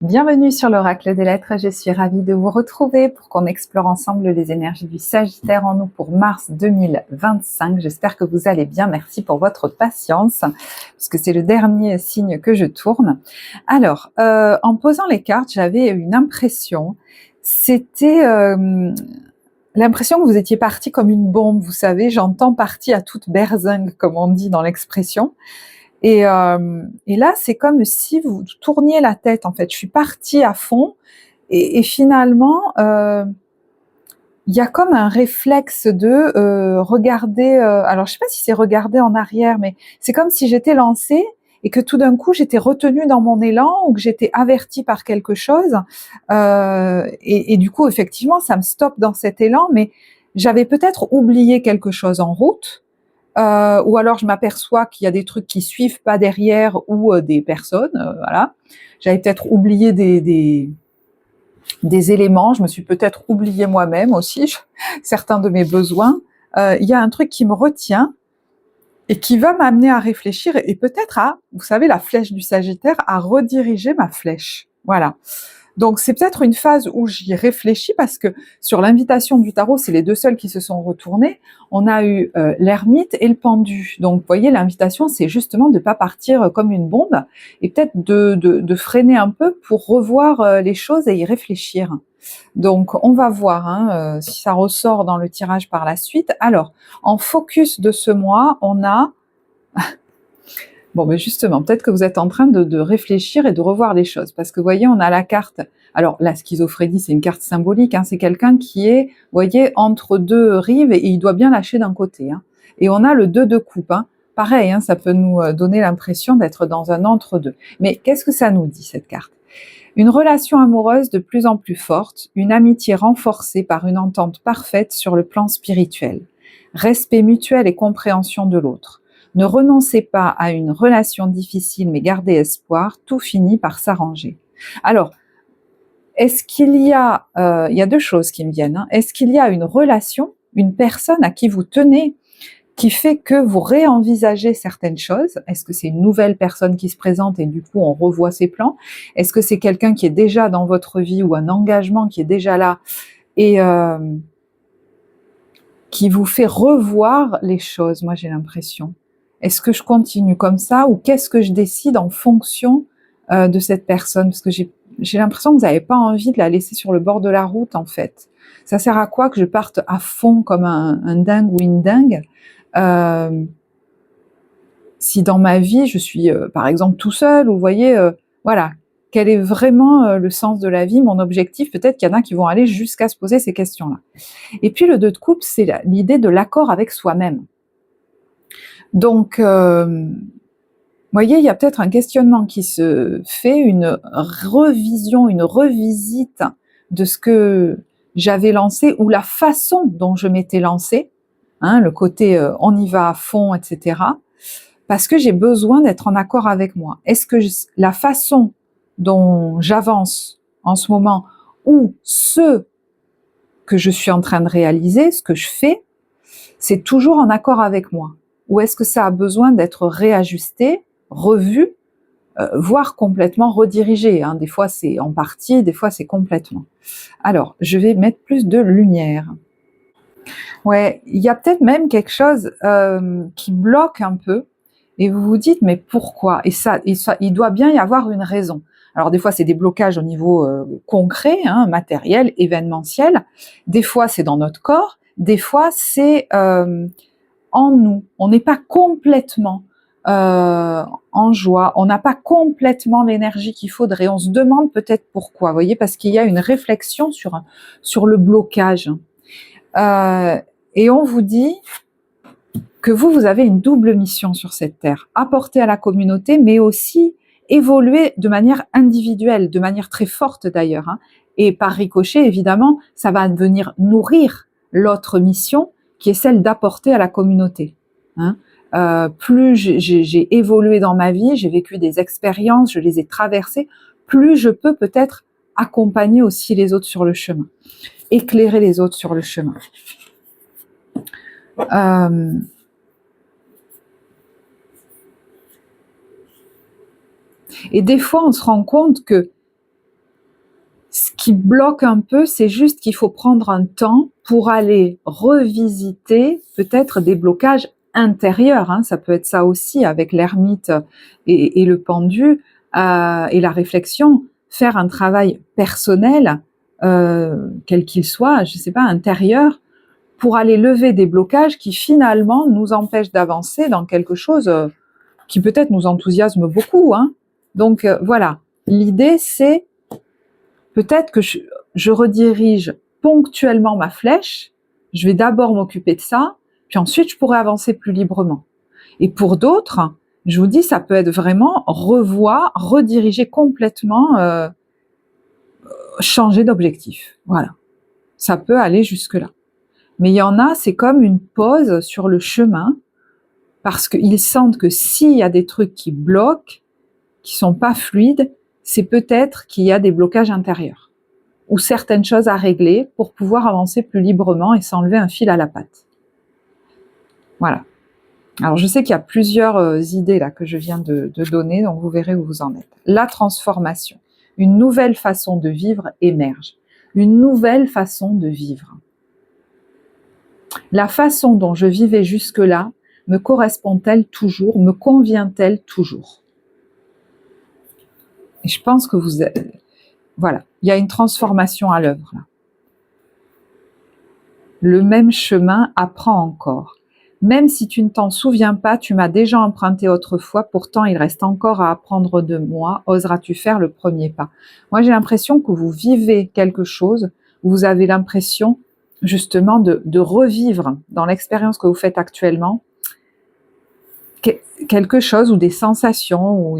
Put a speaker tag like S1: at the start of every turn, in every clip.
S1: Bienvenue sur l'Oracle des Lettres, je suis ravie de vous retrouver pour qu'on explore ensemble les énergies du Sagittaire en nous pour mars 2025. J'espère que vous allez bien, merci pour votre patience, puisque c'est le dernier signe que je tourne. Alors, en posant les cartes, j'avais une impression, c'était l'impression que vous étiez parti comme une bombe, vous savez, j'entends parti à toute berzingue, comme on dit dans l'expression. Et là, c'est comme si vous tourniez la tête, en fait. Je suis partie à fond et finalement, il y a comme un réflexe de regarder, alors je sais pas si c'est regarder en arrière, mais c'est comme si j'étais lancée et que tout d'un coup, j'étais retenue dans mon élan ou que j'étais avertie par quelque chose. Et du coup, effectivement, ça me stoppe dans cet élan, mais j'avais peut-être oublié quelque chose en route. Ou alors je m'aperçois qu'il y a des trucs qui suivent pas derrière ou des personnes, voilà. J'avais peut-être oublié des éléments, je me suis peut-être oublié moi-même aussi, certains de mes besoins. Il y a un truc qui me retient et qui va m'amener à réfléchir et peut-être à, vous savez, la flèche du Sagittaire, à rediriger ma flèche. Voilà. Donc c'est peut-être une phase où j'y réfléchis parce que sur l'invitation du tarot, c'est les deux seuls qui se sont retournés. On a eu l'ermite et le pendu. Donc vous voyez, l'invitation, c'est justement de ne pas partir comme une bombe et peut-être de freiner un peu pour revoir les choses et y réfléchir. Donc on va voir si ça ressort dans le tirage par la suite. Alors, en focus de ce mois, on a... Bon, mais justement, peut-être que vous êtes en train de réfléchir et de revoir les choses, parce que vous voyez, on a la carte, alors la schizophrénie, c'est une carte symbolique, c'est quelqu'un qui est, vous voyez, entre deux rives et il doit bien lâcher d'un côté. Et on a le 2 de coupe, pareil, ça peut nous donner l'impression d'être dans un entre-deux. Mais qu'est-ce que ça nous dit, cette carte? Une relation amoureuse de plus en plus forte, une amitié renforcée par une entente parfaite sur le plan spirituel, respect mutuel et compréhension de l'autre. Ne renoncez pas à une relation difficile, mais gardez espoir, tout finit par s'arranger. Alors, est-ce qu'il y a, il y a deux choses qui me viennent. Est-ce qu'il y a une relation, une personne à qui vous tenez, qui fait que vous réenvisagez certaines choses? Est-ce que c'est une nouvelle personne qui se présente et du coup on revoit ses plans? Est-ce que c'est quelqu'un qui est déjà dans votre vie ou un engagement qui est déjà là et qui vous fait revoir les choses? Moi j'ai l'impression. Est-ce que je continue comme ça ou qu'est-ce que je décide en fonction de cette personne? Parce que j'ai l'impression que vous n'avez pas envie de la laisser sur le bord de la route en fait. Ça sert à quoi que je parte à fond comme un dingue ou une dingue si dans ma vie je suis par exemple tout seul, ou vous voyez, voilà, quel est vraiment le sens de la vie, mon objectif? Peut-être qu'il y en a qui vont aller jusqu'à se poser ces questions-là. Et puis le 2 de coupe, c'est l'idée de l'accord avec soi-même. Donc, vous voyez, il y a peut-être un questionnement qui se fait, une revision, une revisite de ce que j'avais lancé ou la façon dont je m'étais lancée, le côté on y va à fond, etc. Parce que j'ai besoin d'être en accord avec moi. Est-ce que la façon dont j'avance en ce moment ou ce que je suis en train de réaliser, ce que je fais, c'est toujours en accord avec moi? Ou est-ce que ça a besoin d'être réajusté, revu, voire complètement redirigé? Des fois c'est en partie, des fois c'est complètement. Alors, je vais mettre plus de lumière. Ouais, il y a peut-être même quelque chose qui bloque un peu, et vous vous dites mais pourquoi? Et ça, il doit bien y avoir une raison. Alors des fois c'est des blocages au niveau concret, matériel, événementiel. Des fois c'est dans notre corps. Des fois c'est en nous. On n'est pas complètement en joie. On n'a pas complètement l'énergie qu'il faudrait. On se demande peut-être pourquoi. Vous voyez, parce qu'il y a une réflexion sur le blocage. Et on vous dit que vous avez une double mission sur cette terre, apporter à la communauté, mais aussi évoluer de manière individuelle, de manière très forte d'ailleurs. Et par ricochet, évidemment, ça va venir nourrir l'autre mission, qui est celle d'apporter à la communauté. Plus j'ai évolué dans ma vie, j'ai vécu des expériences, je les ai traversées, plus je peux peut-être accompagner aussi les autres sur le chemin, éclairer les autres sur le chemin. Et des fois, on se rend compte que Ce qui bloque un peu, c'est juste qu'il faut prendre un temps pour aller revisiter peut-être des blocages intérieurs, hein. Ça peut être ça aussi avec l'ermite et le pendu et la réflexion, faire un travail personnel, quel qu'il soit, je ne sais pas, intérieur, pour aller lever des blocages qui finalement nous empêchent d'avancer dans quelque chose qui peut-être nous enthousiasme beaucoup, hein. Donc voilà, l'idée c'est peut-être que je redirige ponctuellement ma flèche, je vais d'abord m'occuper de ça, puis ensuite je pourrai avancer plus librement. Et pour d'autres, je vous dis, ça peut être vraiment revoir, rediriger complètement, changer d'objectif. Voilà, ça peut aller jusque-là. Mais il y en a, c'est comme une pause sur le chemin, parce qu'ils sentent que s'il y a des trucs qui bloquent, qui sont pas fluides, c'est peut-être qu'il y a des blocages intérieurs ou certaines choses à régler pour pouvoir avancer plus librement et s'enlever un fil à la patte. Voilà. Alors je sais qu'il y a plusieurs idées là que je viens de donner, donc vous verrez où vous en êtes. La transformation. Une nouvelle façon de vivre émerge. Une nouvelle façon de vivre. La façon dont je vivais jusque-là me correspond-elle toujours, me convient-elle toujours? Et je pense que vous êtes... Voilà, il y a une transformation à l'œuvre là. Le même chemin apprend encore. Même si tu ne t'en souviens pas, tu m'as déjà emprunté autrefois, pourtant il reste encore à apprendre de moi, oseras-tu faire le premier pas? Moi j'ai l'impression que vous vivez quelque chose, vous avez l'impression justement de revivre dans l'expérience que vous faites actuellement, quelque chose ou des sensations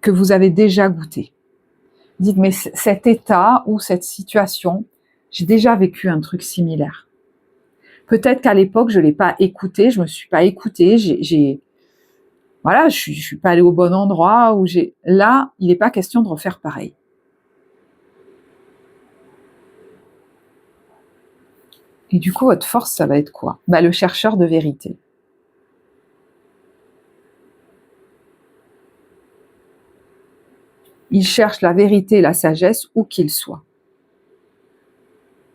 S1: que vous avez déjà goûté. Dites, mais cet état ou cette situation, j'ai déjà vécu un truc similaire. Peut-être qu'à l'époque, je ne l'ai pas écouté, je ne me suis pas écoutée, voilà, je suis pas allée au bon endroit. Là, il n'est pas question de refaire pareil. Et du coup, votre force, ça va être quoi? Le chercheur de vérité. Il cherche la vérité et la sagesse où qu'il soit.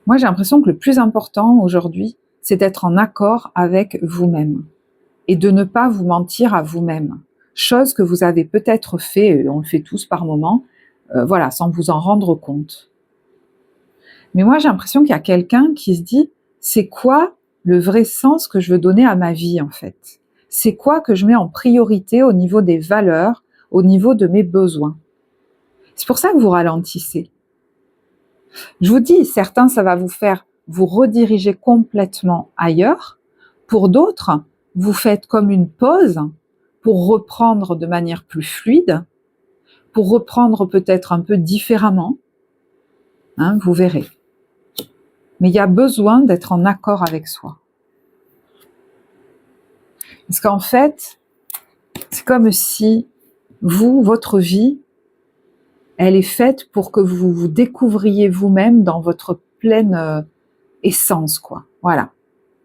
S1: Moi, j'ai l'impression que le plus important aujourd'hui, c'est d'être en accord avec vous-même et de ne pas vous mentir à vous-même. Chose que vous avez peut-être fait, on le fait tous par moment, voilà, sans vous en rendre compte. Mais moi, j'ai l'impression qu'il y a quelqu'un qui se dit, c'est quoi le vrai sens que je veux donner à ma vie, en fait? C'est quoi que je mets en priorité au niveau des valeurs, au niveau de mes besoins? C'est pour ça que vous ralentissez. Je vous dis, certains, ça va vous faire vous rediriger complètement ailleurs. Pour d'autres, vous faites comme une pause pour reprendre de manière plus fluide, pour reprendre peut-être un peu différemment. Hein, vous verrez. Mais il y a besoin d'être en accord avec soi. Parce qu'en fait, c'est comme si votre vie, elle est faite pour que vous vous découvriez vous-même dans votre pleine essence, quoi. Voilà.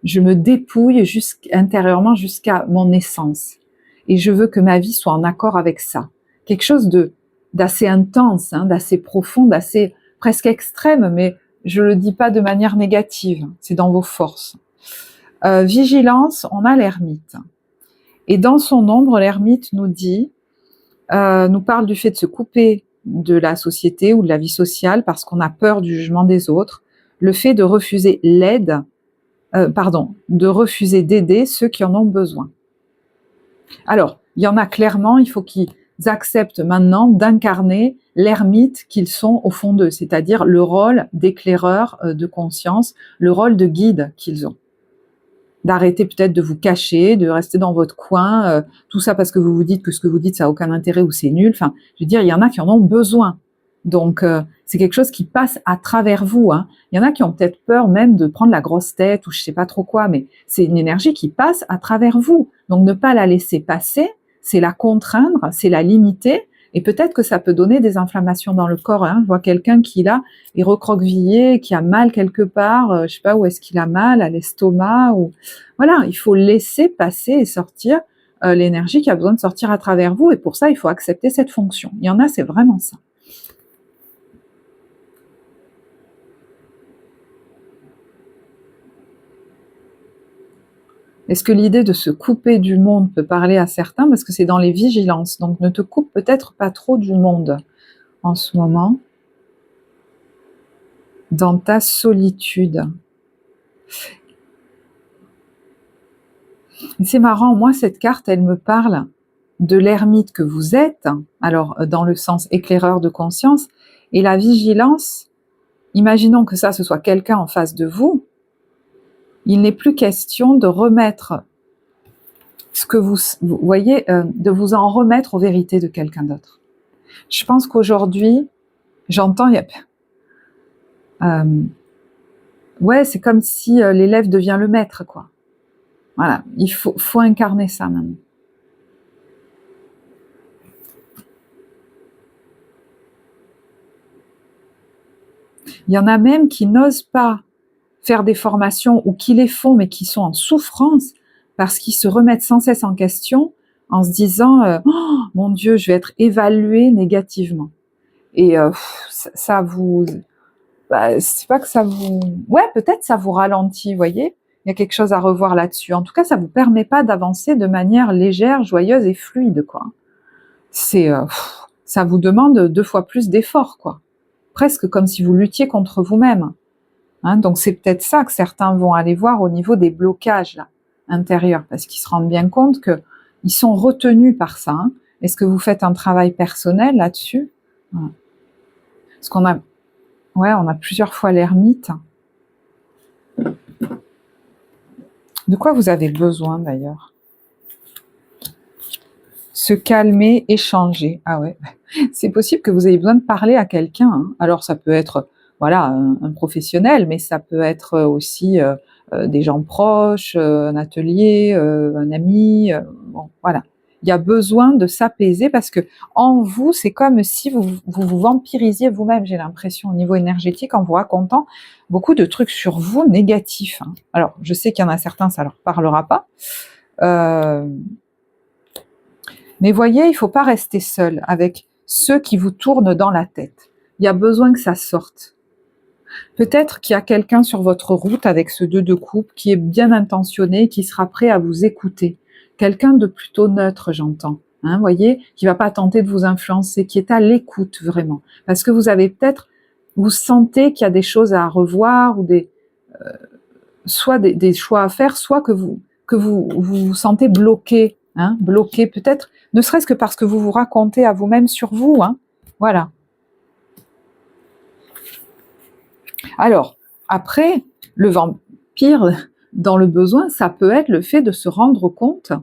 S1: Je me dépouille intérieurement jusqu'à mon essence. Et je veux que ma vie soit en accord avec ça. Quelque chose d'assez intense, hein, d'assez profond, d'assez presque extrême, mais je le dis pas de manière négative. C'est dans vos forces. Vigilance, on a l'ermite. Et dans son ombre, l'ermite nous dit, nous parle du fait de se couper de la société ou de la vie sociale parce qu'on a peur du jugement des autres, le fait de refuser l'aide, de refuser d'aider ceux qui en ont besoin. Alors, il y en a clairement, il faut qu'ils acceptent maintenant d'incarner l'ermite qu'ils sont au fond d'eux, c'est-à-dire le rôle d'éclaireur de conscience, le rôle de guide qu'ils ont. D'arrêter peut-être de vous cacher, de rester dans votre coin, tout ça parce que vous vous dites que ce que vous dites, ça n'a aucun intérêt ou c'est nul. Enfin, je veux dire, il y en a qui en ont besoin. Donc, c'est quelque chose qui passe à travers vous. Hein. Il y en a qui ont peut-être peur même de prendre la grosse tête ou je sais pas trop quoi, mais c'est une énergie qui passe à travers vous. Donc, ne pas la laisser passer, c'est la contraindre, c'est la limiter. Et peut-être que ça peut donner des inflammations dans le corps. Hein. Je vois quelqu'un qui, là, est recroquevillé, qui a mal quelque part, je sais pas où est-ce qu'il a mal, à l'estomac. Ou voilà, il faut laisser passer et sortir l'énergie qui a besoin de sortir à travers vous. Et pour ça, il faut accepter cette fonction. Il y en a, c'est vraiment ça. Est-ce que l'idée de se couper du monde peut parler à certains? Parce que c'est dans les vigilances, donc ne te coupe peut-être pas trop du monde en ce moment, dans ta solitude. Et c'est marrant, moi cette carte, elle me parle de l'ermite que vous êtes, alors dans le sens éclaireur de conscience, et la vigilance, imaginons que ça, ce soit quelqu'un en face de vous, il n'est plus question de remettre ce que vous voyez, de vous en remettre aux vérités de quelqu'un d'autre. Je pense qu'aujourd'hui, j'entends, ouais, c'est comme si l'élève devient le maître, quoi. Voilà, il faut incarner ça maintenant. Il y en a même qui n'osent pas faire des formations ou qui les font mais qui sont en souffrance parce qu'ils se remettent sans cesse en question en se disant oh, mon Dieu, je vais être évalué négativement. Et ça vous... c'est pas que ça vous... Ouais, peut-être ça vous ralentit, vous voyez. Il y a quelque chose à revoir là-dessus. En tout cas, ça vous permet pas d'avancer de manière légère, joyeuse et fluide, quoi. C'est... ça vous demande 2 fois plus d'efforts, quoi. Presque comme si vous luttiez contre vous-même. Hein, donc c'est peut-être ça que certains vont aller voir au niveau des blocages là, intérieurs, parce qu'ils se rendent bien compte qu'ils sont retenus par ça. Hein. Est-ce que vous faites un travail personnel là-dessus? Voilà. Parce qu'on a, ouais, on a plusieurs fois l'ermite. De quoi vous avez besoin d'ailleurs? Se calmer, échanger. Ah ouais, c'est possible que vous ayez besoin de parler à quelqu'un. Hein. Alors ça peut être voilà un professionnel, mais ça peut être aussi des gens proches, un atelier, un ami. Bon, voilà. Il y a besoin de s'apaiser parce que en vous, c'est comme si vous vampirisiez vous-même, j'ai l'impression, au niveau énergétique, en vous racontant beaucoup de trucs sur vous négatifs. Hein. Alors, je sais qu'il y en a certains, ça leur parlera pas. Mais voyez, il ne faut pas rester seul avec ceux qui vous tournent dans la tête. Il y a besoin que ça sorte. Peut-être qu'il y a quelqu'un sur votre route avec ce 2 de coupe qui est bien intentionné, qui sera prêt à vous écouter. Quelqu'un de plutôt neutre, j'entends. Hein, voyez, qui va pas tenter de vous influencer, qui est à l'écoute vraiment. Parce que vous avez peut-être, vous sentez qu'il y a des choses à revoir ou soit des choix à faire, soit que vous sentez bloqué, hein, bloqué peut-être, ne serait-ce que parce que vous vous racontez à vous-même sur vous, hein, voilà. Alors, après, le vampire dans le besoin, ça peut être le fait de se rendre compte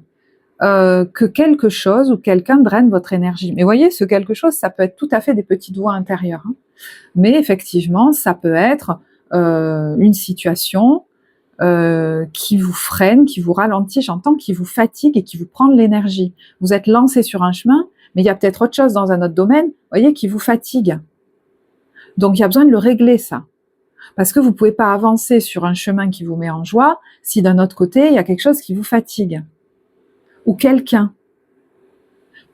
S1: que quelque chose ou quelqu'un draine votre énergie. Mais voyez, ce quelque chose, ça peut être tout à fait des petites voix intérieures. Hein. Mais effectivement, ça peut être une situation qui vous freine, qui vous ralentit, j'entends, qui vous fatigue et qui vous prend de l'énergie. Vous êtes lancé sur un chemin, mais il y a peut-être autre chose dans un autre domaine, voyez, qui vous fatigue. Donc il y a besoin de le régler, ça. Parce que vous ne pouvez pas avancer sur un chemin qui vous met en joie si d'un autre côté, il y a quelque chose qui vous fatigue. Ou quelqu'un.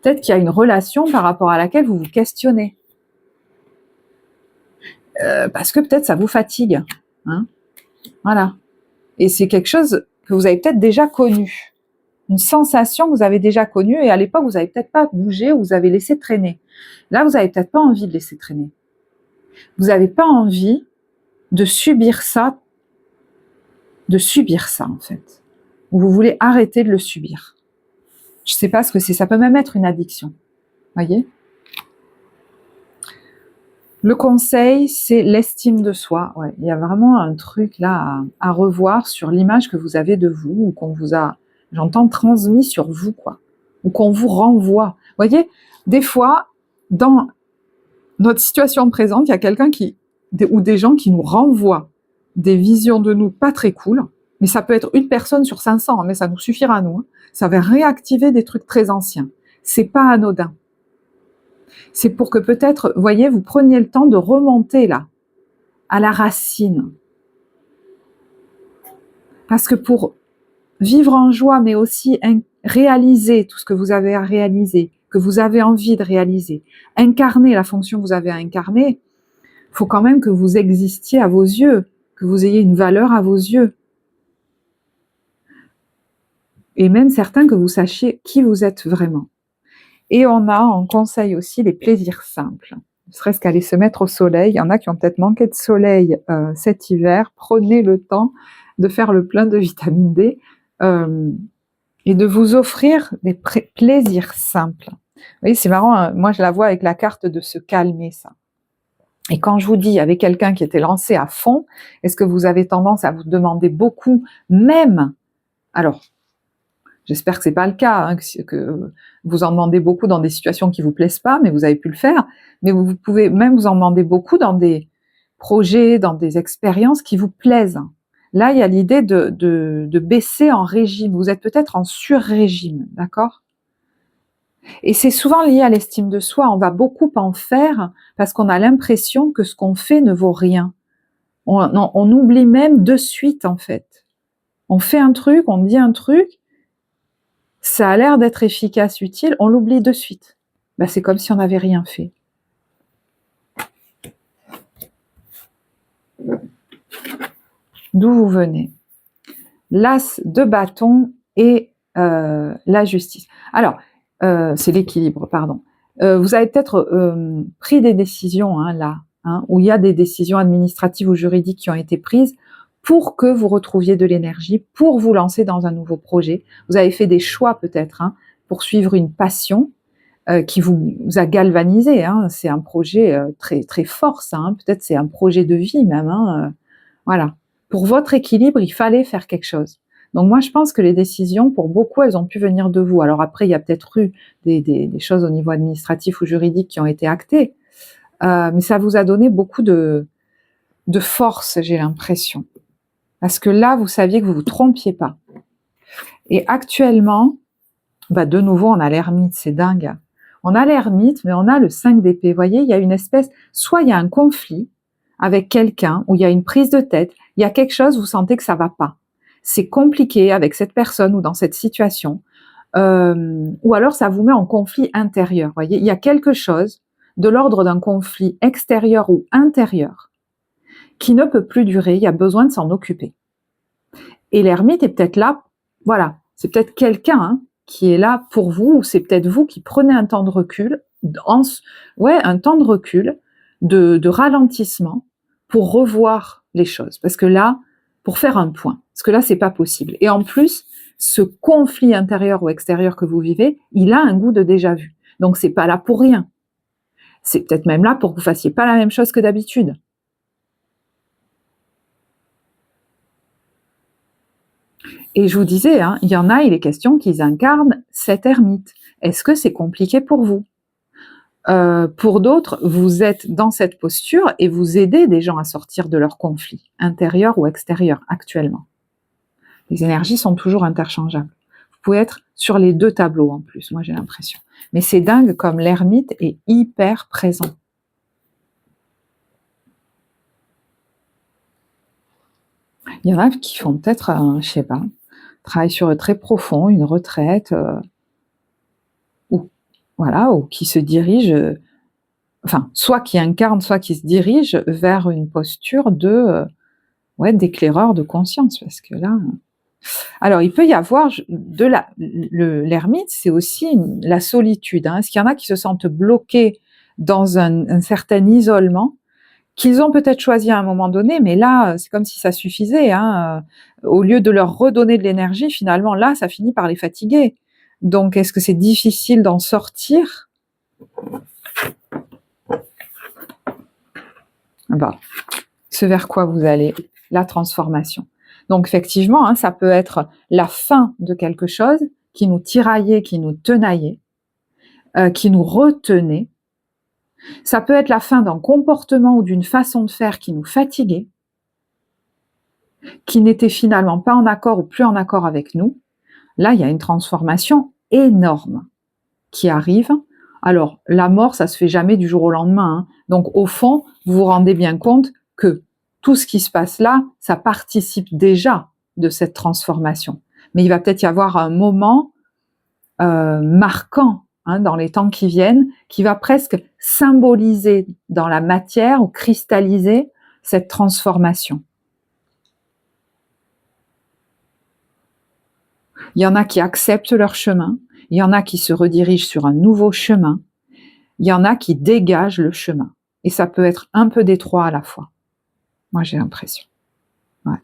S1: Peut-être qu'il y a une relation par rapport à laquelle vous vous questionnez. Parce que peut-être ça vous fatigue. Hein, voilà. Et c'est quelque chose que vous avez peut-être déjà connu. Une sensation que vous avez déjà connue et à l'époque, vous n'avez peut-être pas bougé ou vous avez laissé traîner. Là, vous n'avez peut-être pas envie de laisser traîner. Vous n'avez pas envie de subir ça en fait. Ou vous voulez arrêter de le subir. Je ne sais pas ce que c'est, ça peut même être une addiction. Voyez ? Le conseil, c'est l'estime de soi. Ouais, il y a vraiment un truc là à revoir sur l'image que vous avez de vous ou qu'on vous a, j'entends, transmis sur vous, quoi. Ou qu'on vous renvoie. Vous voyez, des fois, dans notre situation présente, il y a quelqu'un ou des gens qui nous renvoient des visions de nous pas très cool, mais ça peut être une personne sur 500, mais ça nous suffira à nous. Hein. Ça va réactiver des trucs très anciens. C'est pas anodin. C'est pour que peut-être, voyez, vous preniez le temps de remonter là, à la racine. Parce que pour vivre en joie, mais aussi réaliser tout ce que vous avez à réaliser, que vous avez envie de réaliser, incarner la fonction que vous avez à incarner, il faut quand même que vous existiez à vos yeux, que vous ayez une valeur à vos yeux. et même certains que vous sachiez qui vous êtes vraiment. Et on a en conseil aussi les plaisirs simples, ne serait-ce qu'aller se mettre au soleil. Il y en a qui ont peut-être manqué de soleil cet hiver. Prenez le temps de faire le plein de vitamine D et de vous offrir des plaisirs simples. Vous voyez, c'est marrant, hein, moi je la vois avec la carte de se calmer, ça. Et quand je vous dis, avec quelqu'un qui était lancé à fond, est-ce que vous avez tendance à vous demander beaucoup, même, alors, j'espère que c'est pas le cas, hein, que vous en demandez beaucoup dans des situations qui vous plaisent pas, mais vous avez pu le faire, mais vous pouvez même vous en demander beaucoup dans des projets, dans des expériences qui vous plaisent. Là, il y a l'idée de baisser en régime. Vous êtes peut-être en sur-régime, d'accord ? Et c'est souvent lié à l'estime de soi. On va beaucoup en faire parce qu'on a l'impression que ce qu'on fait ne vaut rien. On oublie même de suite, en fait. On fait un truc, on dit un truc, ça a l'air d'être efficace, utile, on l'oublie de suite. Ben, c'est comme si on n'avait rien fait. D'où vous venez? L'as de bâton et la justice. Alors, c'est l'équilibre, pardon. Vous avez peut-être pris des décisions, hein, là, hein, où il y a des décisions administratives ou juridiques qui ont été prises pour que vous retrouviez de l'énergie, pour vous lancer dans un nouveau projet. Vous avez fait des choix peut-être, hein, pour suivre une passion qui vous a galvanisé. Hein. C'est un projet très, très fort, ça. Hein. Peut-être c'est un projet de vie même. Hein. Voilà. Pour votre équilibre, il fallait faire quelque chose. Donc moi, je pense que les décisions, pour beaucoup, elles ont pu venir de vous. Alors après, il y a peut-être eu des choses au niveau administratif ou juridique qui ont été actées, mais ça vous a donné beaucoup de force, j'ai l'impression. Parce que là, vous saviez que vous vous trompiez pas. Et actuellement, bah de nouveau, on a l'ermite, c'est dingue. On a l'ermite, mais on a le 5 d'épée. Vous voyez, il y a une espèce, soit il y a un conflit avec quelqu'un, où il y a une prise de tête, il y a quelque chose, vous sentez que ça va pas. C'est compliqué avec cette personne ou dans cette situation, ou alors ça vous met en conflit intérieur. Vous voyez, il y a quelque chose de l'ordre d'un conflit extérieur ou intérieur qui ne peut plus durer, il y a besoin de s'en occuper. Et l'ermite est peut-être là, voilà, c'est peut-être quelqu'un hein, qui est là pour vous, ou c'est peut-être vous qui prenez un temps de recul, un temps de recul, de ralentissement, pour revoir les choses. Parce que là, pour faire un point, parce que là, c'est pas possible. Et en plus, ce conflit intérieur ou extérieur que vous vivez, il a un goût de déjà-vu. Donc, c'est pas là pour rien. C'est peut-être même là pour que vous fassiez pas la même chose que d'habitude. Et je vous disais, hein, il y en a, il est question qu'ils incarnent cet ermite. Est-ce que c'est compliqué pour vous ? Pour d'autres, vous êtes dans cette posture et vous aidez des gens à sortir de leur conflit, intérieur ou extérieur, actuellement. Les énergies sont toujours interchangeables. Vous pouvez être sur les deux tableaux en plus, moi j'ai l'impression. Mais c'est dingue comme l'ermite est hyper présent. Il y en a qui font peut-être, je sais pas, travail sur très profond, une retraite, ou qui se dirigent, enfin, soit qui incarnent, soit qui se dirigent vers une posture d'éclaireur de conscience, parce que là... Alors, il peut y avoir l'ermite, c'est aussi la solitude. Hein. Est-ce qu'il y en a qui se sentent bloqués dans un certain isolement, qu'ils ont peut-être choisi à un moment donné, mais là, c'est comme si ça suffisait. Hein. Au lieu de leur redonner de l'énergie, finalement, là, ça finit par les fatiguer. Donc, est-ce que c'est difficile d'en sortir ? Bah, ce vers quoi vous allez, la transformation. Donc effectivement, hein, ça peut être la fin de quelque chose qui nous tiraillait, qui nous tenaillait, qui nous retenait. Ça peut être la fin d'un comportement ou d'une façon de faire qui nous fatiguait, qui n'était finalement pas en accord ou plus en accord avec nous. Là, il y a une transformation énorme qui arrive. Alors, la mort, ça se fait jamais du jour au lendemain. Hein. Donc, au fond, vous vous rendez bien compte que tout ce qui se passe là, ça participe déjà de cette transformation. Mais il va peut-être y avoir un moment marquant hein, dans les temps qui viennent, qui va presque symboliser dans la matière ou cristalliser cette transformation. Il y en a qui acceptent leur chemin, il y en a qui se redirigent sur un nouveau chemin, il y en a qui dégagent le chemin. Et ça peut être un peu des trois à la fois. Moi, j'ai l'impression. Ouais.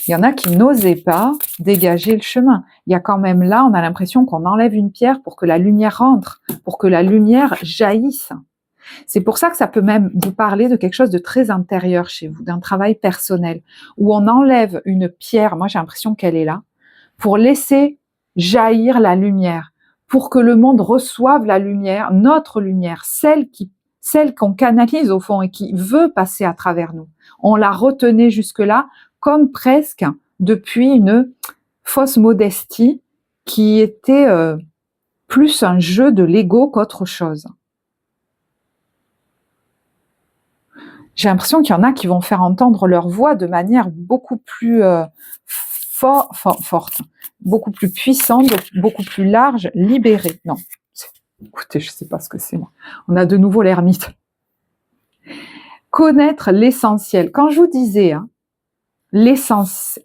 S1: Il y en a qui n'osaient pas dégager le chemin. Il y a quand même là, on a l'impression qu'on enlève une pierre pour que la lumière rentre, pour que la lumière jaillisse. C'est pour ça que ça peut même vous parler de quelque chose de très intérieur chez vous, d'un travail personnel, où on enlève une pierre, moi j'ai l'impression qu'elle est là, pour laisser jaillir la lumière, pour que le monde reçoive la lumière, notre lumière, celle qu'on canalise au fond et qui veut passer à travers nous. On la retenait jusque-là comme presque depuis une fausse modestie qui était plus un jeu de l'ego qu'autre chose. J'ai l'impression qu'il y en a qui vont faire entendre leur voix de manière beaucoup plus forte, beaucoup plus puissante, beaucoup plus large, libérée. Non, écoutez, je ne sais pas ce que c'est moi. On a de nouveau l'ermite. Connaître l'essentiel. Quand je vous disais, hein, l'essence,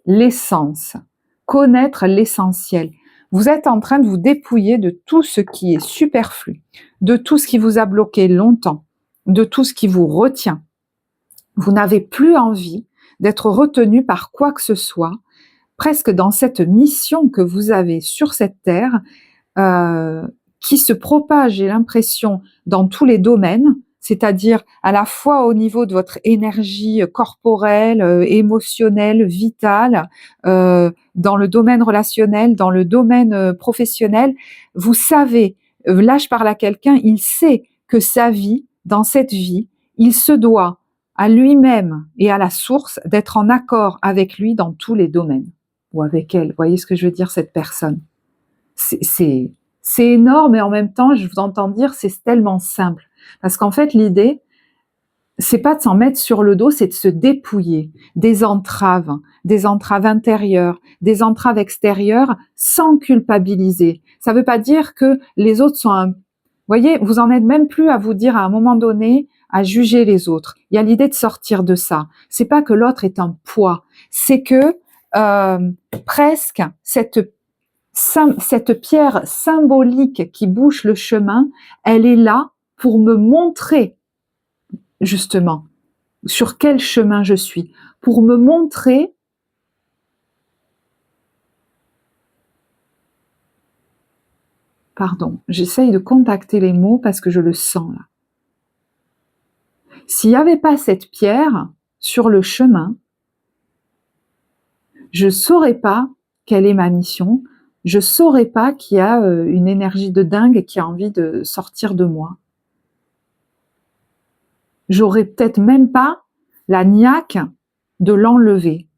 S1: connaître l'essentiel, vous êtes en train de vous dépouiller de tout ce qui est superflu, de tout ce qui vous a bloqué longtemps, de tout ce qui vous retient. Vous n'avez plus envie d'être retenu par quoi que ce soit, presque dans cette mission que vous avez sur cette terre, qui se propage, j'ai l'impression, dans tous les domaines, c'est-à-dire à la fois au niveau de votre énergie corporelle, émotionnelle, vitale, dans le domaine relationnel, dans le domaine professionnel. Vous savez, là je parle à quelqu'un, il sait que sa vie, dans cette vie, il se doit à lui-même et à la source d'être en accord avec lui dans tous les domaines, ou avec elle. Vous voyez ce que je veux dire, cette personne? C'est énorme et en même temps, je vous entends dire, c'est tellement simple. Parce qu'en fait, l'idée, c'est pas de s'en mettre sur le dos, c'est de se dépouiller des entraves intérieures, des entraves extérieures, sans culpabiliser. Ça veut pas dire que les autres sont un... Vous voyez, vous en êtes même plus à vous dire à un moment donné, à juger les autres. Il y a l'idée de sortir de ça. C'est pas que l'autre est un poids, c'est que presque cette pierre symbolique qui bouche le chemin, elle est là pour me montrer justement sur quel chemin je suis, pour me montrer j'essaye de contacter les mots parce que je le sens là. S'il n'y avait pas cette pierre sur le chemin, je ne saurais pas quelle est ma mission, je ne saurais pas qu'il y a une énergie de dingue qui a envie de sortir de moi. J'aurais peut-être même pas la niaque de l'enlever.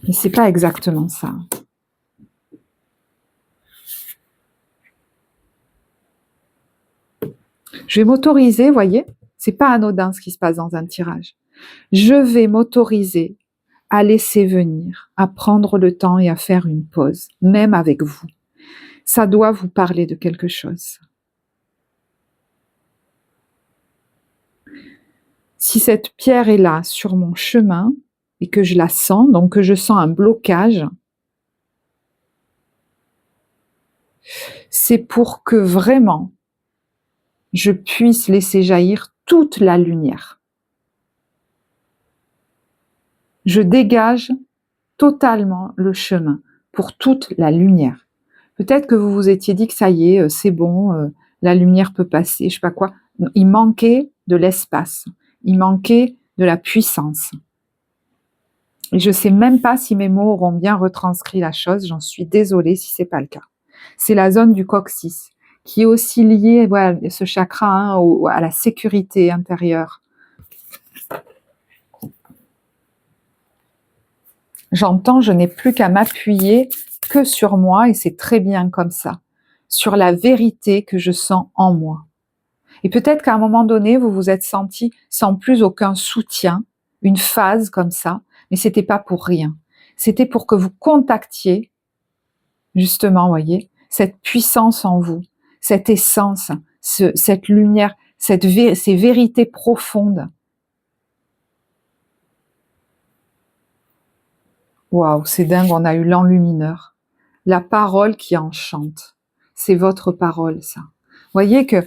S1: Mais c'est pas exactement ça. Je vais m'autoriser, voyez, c'est pas anodin ce qui se passe dans un tirage. Je vais m'autoriser à laisser venir, à prendre le temps et à faire une pause, même avec vous. Ça doit vous parler de quelque chose. Si cette pierre est là sur mon chemin et que je la sens, donc que je sens un blocage, c'est pour que vraiment je puisse laisser jaillir toute la lumière. Je dégage totalement le chemin pour toute la lumière. Peut-être que vous vous étiez dit que ça y est, c'est bon, la lumière peut passer, je sais pas quoi. Il manquait de l'espace, il manquait de la puissance. Et je sais même pas si mes mots auront bien retranscrit la chose, j'en suis désolée si c'est pas le cas. C'est la zone du coccyx, qui est aussi liée, voilà, ce chakra, hein, à la sécurité intérieure. J'entends, je n'ai plus qu'à m'appuyer que sur moi, et c'est très bien comme ça, sur la vérité que je sens en moi. Et peut-être qu'à un moment donné, vous vous êtes senti sans plus aucun soutien, une phase comme ça, mais c'était pas pour rien. C'était pour que vous contactiez, justement, voyez, cette puissance en vous, cette essence, cette lumière, ces vérités profondes. Waouh, c'est dingue, on a eu l'enlumineur. La parole qui enchante. C'est votre parole, ça. Voyez que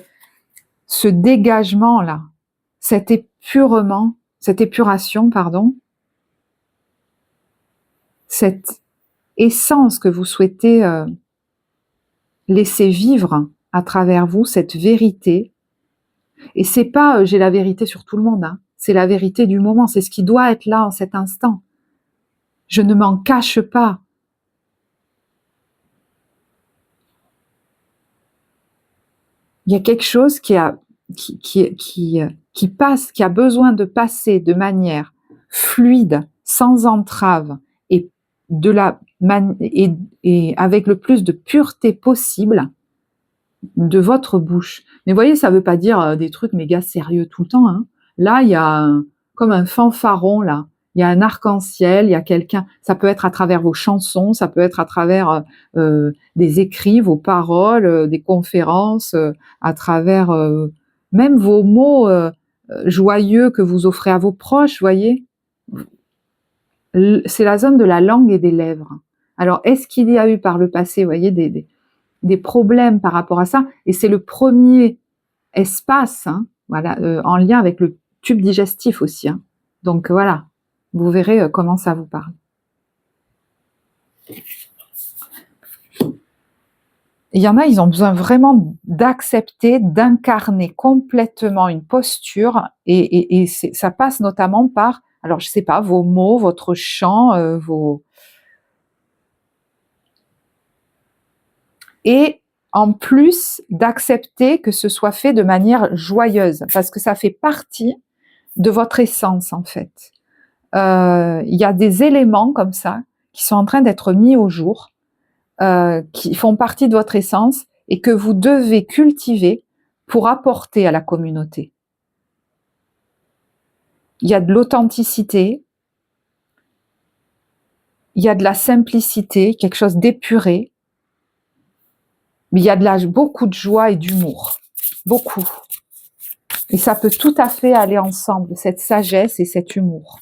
S1: ce dégagement-là, cette épuration, cette essence que vous souhaitez laisser vivre à travers vous, cette vérité, et c'est pas j'ai la vérité sur tout le monde, hein, c'est la vérité du moment, c'est ce qui doit être là en cet instant. Je ne m'en cache pas. Il y a quelque chose qui passe, qui a besoin de passer de manière fluide, sans entrave et avec le plus de pureté possible de votre bouche. Mais vous voyez, ça ne veut pas dire des trucs méga sérieux tout le temps, hein. Là, il y a comme un fanfaron, là. Il y a un arc-en-ciel, il y a quelqu'un. Ça peut être à travers vos chansons, ça peut être à travers des écrits, vos paroles, des conférences, à travers même vos mots joyeux que vous offrez à vos proches, voyez. C'est la zone de la langue et des lèvres. Alors, est-ce qu'il y a eu par le passé, voyez, des problèmes par rapport à ça? Et c'est le premier espace, hein, voilà, en lien avec le tube digestif aussi, hein. Donc voilà, vous verrez comment ça vous parle. Il y en a, ils ont besoin vraiment d'accepter, d'incarner complètement une posture, et ça passe notamment par, alors je sais pas, vos mots, votre chant, et en plus d'accepter que ce soit fait de manière joyeuse, parce que ça fait partie de votre essence en fait. Il y a des éléments comme ça qui sont en train d'être mis au jour, qui font partie de votre essence et que vous devez cultiver pour apporter à la communauté. Il y a de l'authenticité, il y a de la simplicité, quelque chose d'épuré, mais il y a beaucoup de joie et d'humour, beaucoup. Et ça peut tout à fait aller ensemble, cette sagesse et cet humour.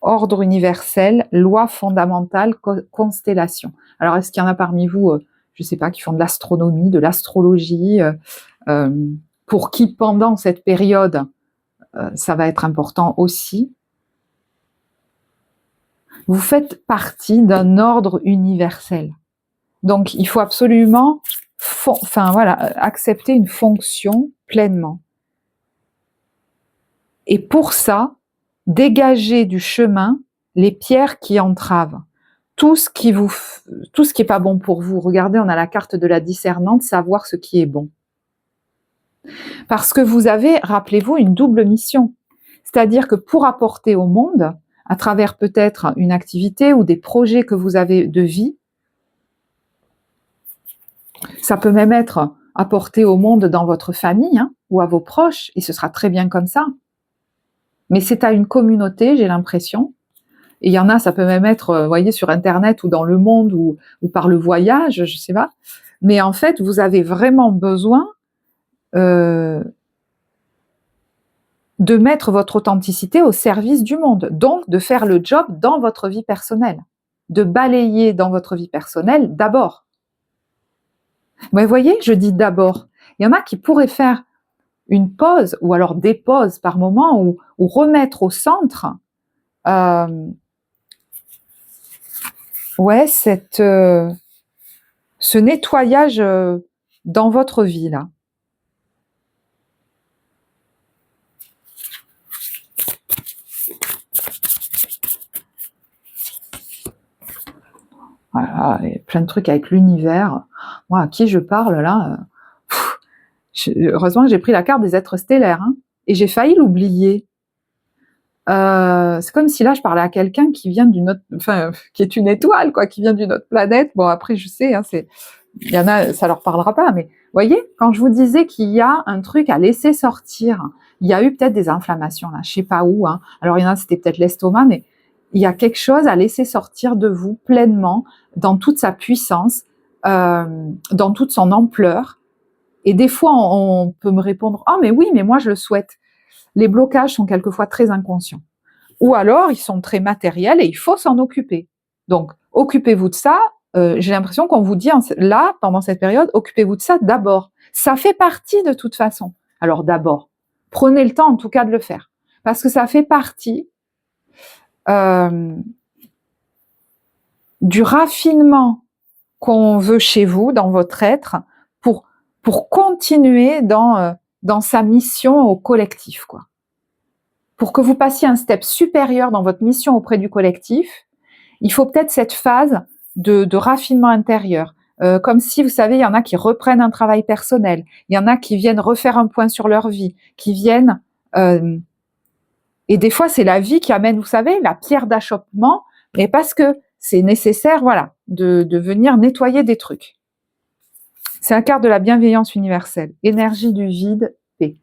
S1: Ordre universel, loi fondamentale, constellation. Alors, est-ce qu'il y en a parmi vous, je ne sais pas, qui font de l'astronomie, de l'astrologie, pour qui, pendant cette période, ça va être important aussi? Vous faites partie d'un ordre universel. Donc, il faut absolument accepter une fonction pleinement. Et pour ça, dégager du chemin les pierres qui entravent. Tout ce qui est pas bon pour vous. Regardez, on a la carte de la discernante, savoir ce qui est bon. Parce que vous avez, rappelez-vous, une double mission. C'est-à-dire que pour apporter au monde, à travers peut-être une activité ou des projets que vous avez de vie, ça peut même être apporté au monde dans votre famille, hein, ou à vos proches, et ce sera très bien comme ça. Mais c'est à une communauté, j'ai l'impression. Et il y en a, ça peut même être, voyez, sur Internet ou dans le monde ou par le voyage, je sais pas. Mais en fait, vous avez vraiment besoin de mettre votre authenticité au service du monde. Donc, de faire le job dans votre vie personnelle. De balayer dans votre vie personnelle d'abord. Mais vous voyez, je dis d'abord. Il y en a qui pourraient faire une pause, ou alors des pauses par moment, ou remettre au centre ce nettoyage dans votre vie, là. Voilà, il y a plein de trucs avec l'univers. Moi, à qui je parle, là heureusement que j'ai pris la carte des êtres stellaires, hein, et j'ai failli l'oublier. C'est comme si là je parlais à quelqu'un qui vient d'une autre, qui est une étoile, quoi, qui vient d'une autre planète. Bon, après je sais, hein, il y en a, ça leur parlera pas, mais voyez, quand je vous disais qu'il y a un truc à laisser sortir, il y a eu peut-être des inflammations là, je sais pas où, hein. Alors il y en a, c'était peut-être l'estomac, mais il y a quelque chose à laisser sortir de vous pleinement, dans toute sa puissance, dans toute son ampleur. Et des fois, on peut me répondre « Ah, mais oui, mais moi, je le souhaite ». Les blocages sont quelquefois très inconscients. Ou alors, ils sont très matériels et il faut s'en occuper. Donc, occupez-vous de ça. J'ai l'impression qu'on vous dit là, pendant cette période, occupez-vous de ça d'abord. Ça fait partie de toute façon. Alors d'abord, prenez le temps en tout cas de le faire. Parce que ça fait partie du raffinement qu'on veut chez vous, dans votre être, pour continuer dans sa mission au collectif, quoi. Pour que vous passiez un step supérieur dans votre mission auprès du collectif, il faut peut-être cette phase de raffinement intérieur. Comme si, vous savez, il y en a qui reprennent un travail personnel, il y en a qui viennent refaire un point sur leur vie, qui viennent... et des fois, c'est la vie qui amène, vous savez, la pierre d'achoppement, mais parce que c'est nécessaire, voilà, de venir nettoyer des trucs. C'est la carte de la bienveillance universelle. Énergie du vide, paix.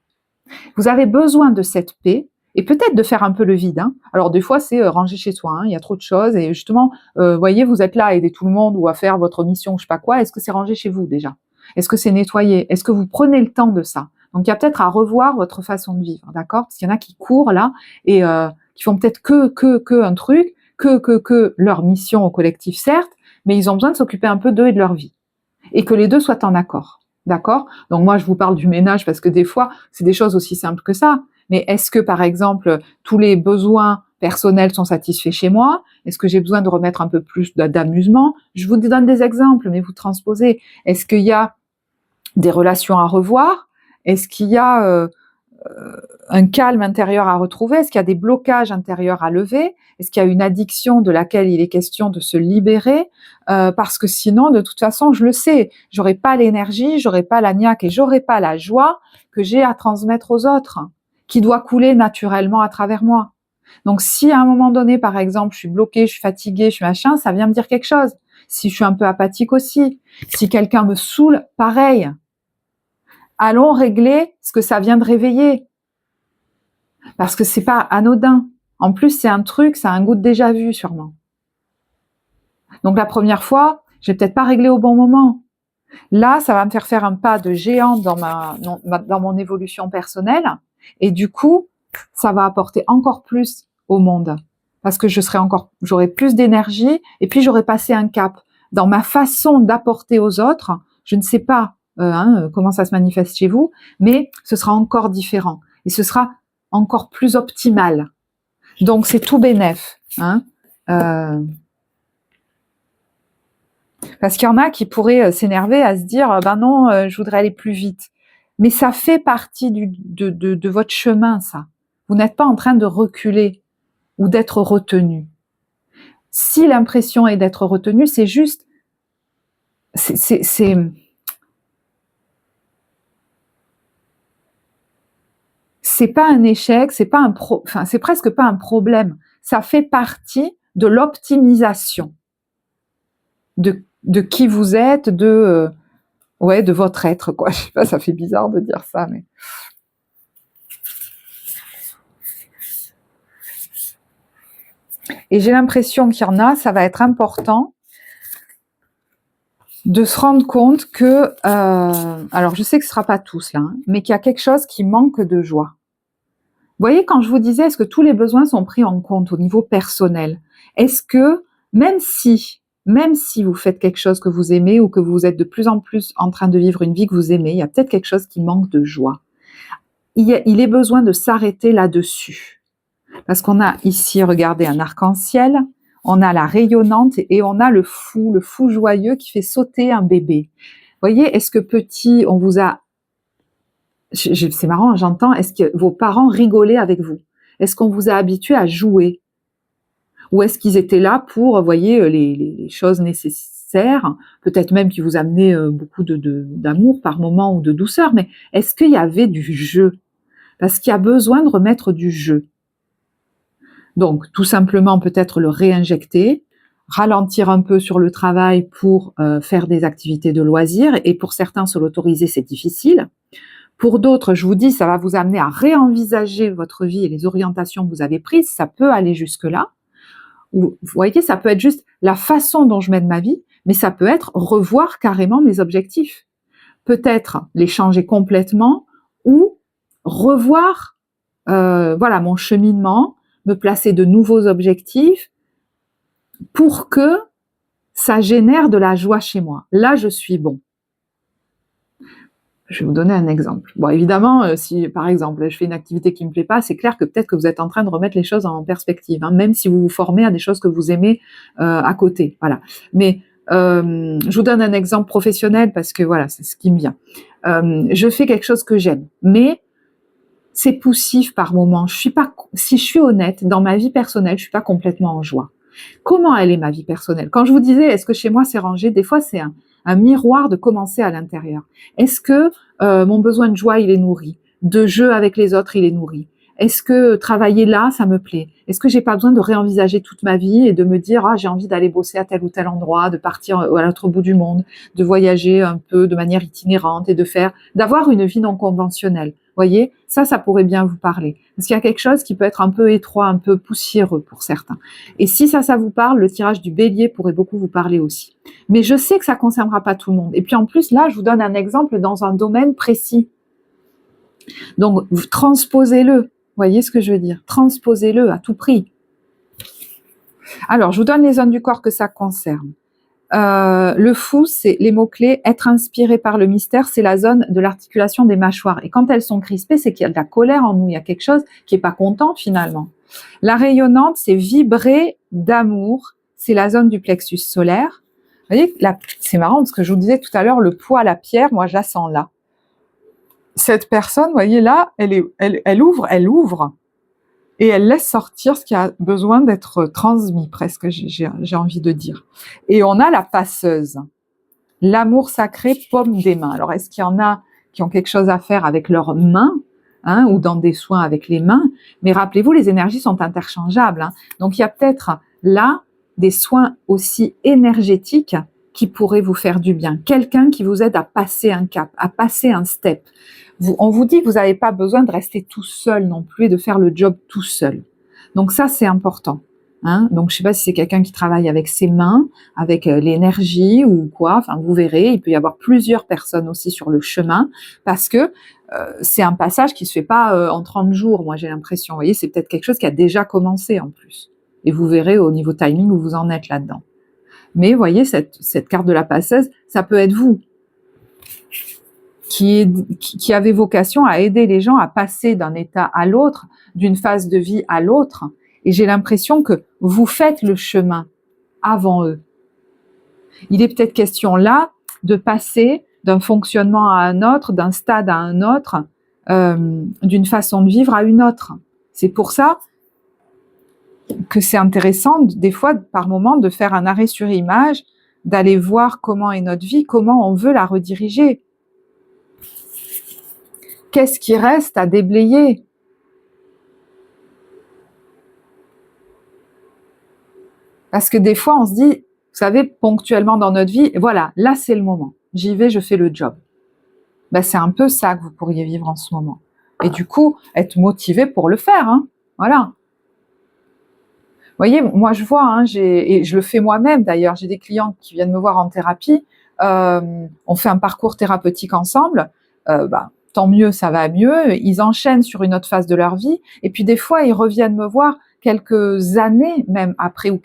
S1: Vous avez besoin de cette paix, et peut-être de faire un peu le vide. Hein. Alors des fois, c'est ranger chez soi, hein, il y a trop de choses, et justement, voyez, vous êtes là à aider tout le monde, ou à faire votre mission, je sais pas quoi, est-ce que c'est ranger chez vous déjà? Est-ce que c'est nettoyer? Est-ce que vous prenez le temps de ça? Donc il y a peut-être à revoir votre façon de vivre, d'accord? Parce qu'il y en a qui courent là, et qui font peut-être que un truc, que leur mission au collectif, certes, mais ils ont besoin de s'occuper un peu d'eux et de leur vie. Et que les deux soient en accord, d'accord? Donc moi, je vous parle du ménage parce que des fois, c'est des choses aussi simples que ça. Mais est-ce que, par exemple, tous les besoins personnels sont satisfaits chez moi? Est-ce que j'ai besoin de remettre un peu plus d'amusement? Je vous donne des exemples, mais vous transposez. Est-ce qu'il y a des relations à revoir? Est-ce qu'il y a un calme intérieur à retrouver? Est-ce qu'il y a des blocages intérieurs à lever? Est-ce qu'il y a une addiction de laquelle il est question de se libérer? Parce que sinon, de toute façon, je le sais, j'aurai pas l'énergie, j'aurai pas la niaque et j'aurai pas la joie que j'ai à transmettre aux autres, qui doit couler naturellement à travers moi. Donc si à un moment donné, par exemple, je suis bloquée, je suis fatiguée, je suis machin, ça vient me dire quelque chose. Si je suis un peu apathique aussi, si quelqu'un me saoule, pareil. Allons régler ce que ça vient de réveiller. Parce que c'est pas anodin. En plus, c'est un truc, ça a un goût de déjà vu, sûrement. Donc la première fois, j'ai peut-être pas réglé au bon moment. Là, ça va me faire un pas de géant dans mon évolution personnelle. Et du coup, ça va apporter encore plus au monde. Parce que j'aurai plus d'énergie et puis j'aurai passé un cap. Dans ma façon d'apporter aux autres, je ne sais pas comment ça se manifeste chez vous, mais ce sera encore différent. Et ce sera encore plus optimal. Donc c'est tout bénef. Parce qu'il y en a qui pourraient s'énerver à se dire ben non, je voudrais aller plus vite. Mais ça fait partie de votre chemin, ça. Vous n'êtes pas en train de reculer ou d'être retenu. Si l'impression est d'être retenu, c'est juste, c'est pas un échec, c'est presque pas un problème. Ça fait partie de l'optimisation de qui vous êtes, de votre être, quoi. Je sais pas, ça fait bizarre de dire ça, mais. Et j'ai l'impression qu'il y en a, ça va être important de se rendre compte que, alors je sais que ce sera pas tous là, mais qu'il y a quelque chose qui manque de joie. Vous voyez, quand je vous disais, est-ce que tous les besoins sont pris en compte au niveau personnel? Est-ce que, même si vous faites quelque chose que vous aimez ou que vous êtes de plus en plus en train de vivre une vie que vous aimez, il y a peut-être quelque chose qui manque de joie. Il est besoin de s'arrêter là-dessus. Parce qu'on a ici, regardez, un arc-en-ciel, on a la rayonnante et on a le fou joyeux qui fait sauter un bébé. Vous voyez, est-ce que petit, on vous a... C'est marrant, j'entends, est-ce que vos parents rigolaient avec vous? Est-ce qu'on vous a habitué à jouer? Ou est-ce qu'ils étaient là pour, vous voyez, les choses nécessaires, peut-être même qu'ils vous amenaient beaucoup d'amour par moment ou de douceur, mais est-ce qu'il y avait du jeu? Parce qu'il y a besoin de remettre du jeu. Donc, tout simplement, peut-être le réinjecter, ralentir un peu sur le travail pour faire des activités de loisirs, et pour certains, se l'autoriser, c'est difficile. Pour d'autres, je vous dis, ça va vous amener à réenvisager votre vie et les orientations que vous avez prises, ça peut aller jusque-là. Ou, vous voyez, ça peut être juste la façon dont je mène ma vie, mais ça peut être revoir carrément mes objectifs. peut-être les changer complètement ou revoir voilà, mon cheminement, me placer de nouveaux objectifs pour que ça génère de la joie chez moi. Là, je suis bon. Je vais vous donner un exemple. Bon, évidemment, si par exemple je fais une activité qui me plaît pas, c'est clair que peut-être que vous êtes en train de remettre les choses en perspective, hein, même si vous vous formez à des choses que vous aimez à côté. Voilà. Mais je vous donne un exemple professionnel parce que voilà, c'est ce qui me vient. Je fais quelque chose que j'aime, mais c'est poussif par moment. Si je suis honnête, dans ma vie personnelle, je suis pas complètement en joie. Comment elle est ma vie personnelle? Quand je vous disais, est-ce que chez moi c'est rangé? Des fois, c'est un miroir de commencer à l'intérieur. Est-ce que mon besoin de joie, il est nourri? De jeu avec les autres, il est nourri? Est-ce que travailler là, ça me plaît? Est-ce que j'ai pas besoin de réenvisager toute ma vie et de me dire, ah, j'ai envie d'aller bosser à tel ou tel endroit, de partir à l'autre bout du monde, de voyager un peu de manière itinérante et d'avoir une vie non conventionnelle? Voyez, ça pourrait bien vous parler. Parce qu'il y a quelque chose qui peut être un peu étroit, un peu poussiéreux pour certains. Et si ça vous parle, le tirage du bélier pourrait beaucoup vous parler aussi. Mais je sais que ça ne concernera pas tout le monde. Et puis en plus, là, je vous donne un exemple dans un domaine précis. Donc, transposez-le. Vous voyez ce que je veux dire? Transposez-le à tout prix. Alors, je vous donne les zones du corps que ça concerne. Le fou, c'est les mots-clés, être inspiré par le mystère, c'est la zone de l'articulation des mâchoires. Et quand elles sont crispées, c'est qu'il y a de la colère en nous, il y a quelque chose qui est pas content finalement. La rayonnante, c'est vibrer d'amour, c'est la zone du plexus solaire. Vous voyez, c'est marrant parce que je vous disais tout à l'heure, le poids, la pierre, moi je la sens là. Cette personne, vous voyez là, elle ouvre. Et elle laisse sortir ce qui a besoin d'être transmis, presque, j'ai envie de dire. Et on a la passeuse. L'amour sacré, paume des mains. Alors, est-ce qu'il y en a qui ont quelque chose à faire avec leurs mains, hein, ou dans des soins avec les mains? Mais rappelez-vous, les énergies sont interchangeables. Hein. Donc, il y a peut-être là des soins aussi énergétiques qui pourraient vous faire du bien. Quelqu'un qui vous aide à passer un cap, à passer un step. On vous dit que vous n'avez pas besoin de rester tout seul non plus et de faire le job tout seul. Donc ça, c'est important. Hein. Donc je ne sais pas si c'est quelqu'un qui travaille avec ses mains, avec l'énergie ou quoi. Enfin, vous verrez, il peut y avoir plusieurs personnes aussi sur le chemin parce que c'est un passage qui ne se fait pas en 30 jours, moi j'ai l'impression. Vous voyez, c'est peut-être quelque chose qui a déjà commencé en plus. Et vous verrez au niveau timing où vous en êtes là-dedans. Mais vous voyez, cette carte de la passeuse, ça peut être vous. Qui avait vocation à aider les gens à passer d'un état à l'autre, d'une phase de vie à l'autre. Et j'ai l'impression que vous faites le chemin avant eux. Il est peut-être question là de passer d'un fonctionnement à un autre, d'un stade à un autre, d'une façon de vivre à une autre. C'est pour ça que c'est intéressant, des fois, par moment, de faire un arrêt sur image, d'aller voir comment est notre vie, comment on veut la rediriger. Qu'est-ce qui reste à déblayer? Parce que des fois, on se dit, vous savez, ponctuellement dans notre vie, voilà, là c'est le moment. J'y vais, je fais le job. Ben, c'est un peu ça que vous pourriez vivre en ce moment. Et du coup, être motivé pour le faire. Hein. Voilà. Vous voyez, moi je vois, hein, et je le fais moi-même d'ailleurs, j'ai des clients qui viennent me voir en thérapie, on fait un parcours thérapeutique ensemble, tant mieux, ça va mieux, ils enchaînent sur une autre phase de leur vie, et puis des fois ils reviennent me voir quelques années même après, ou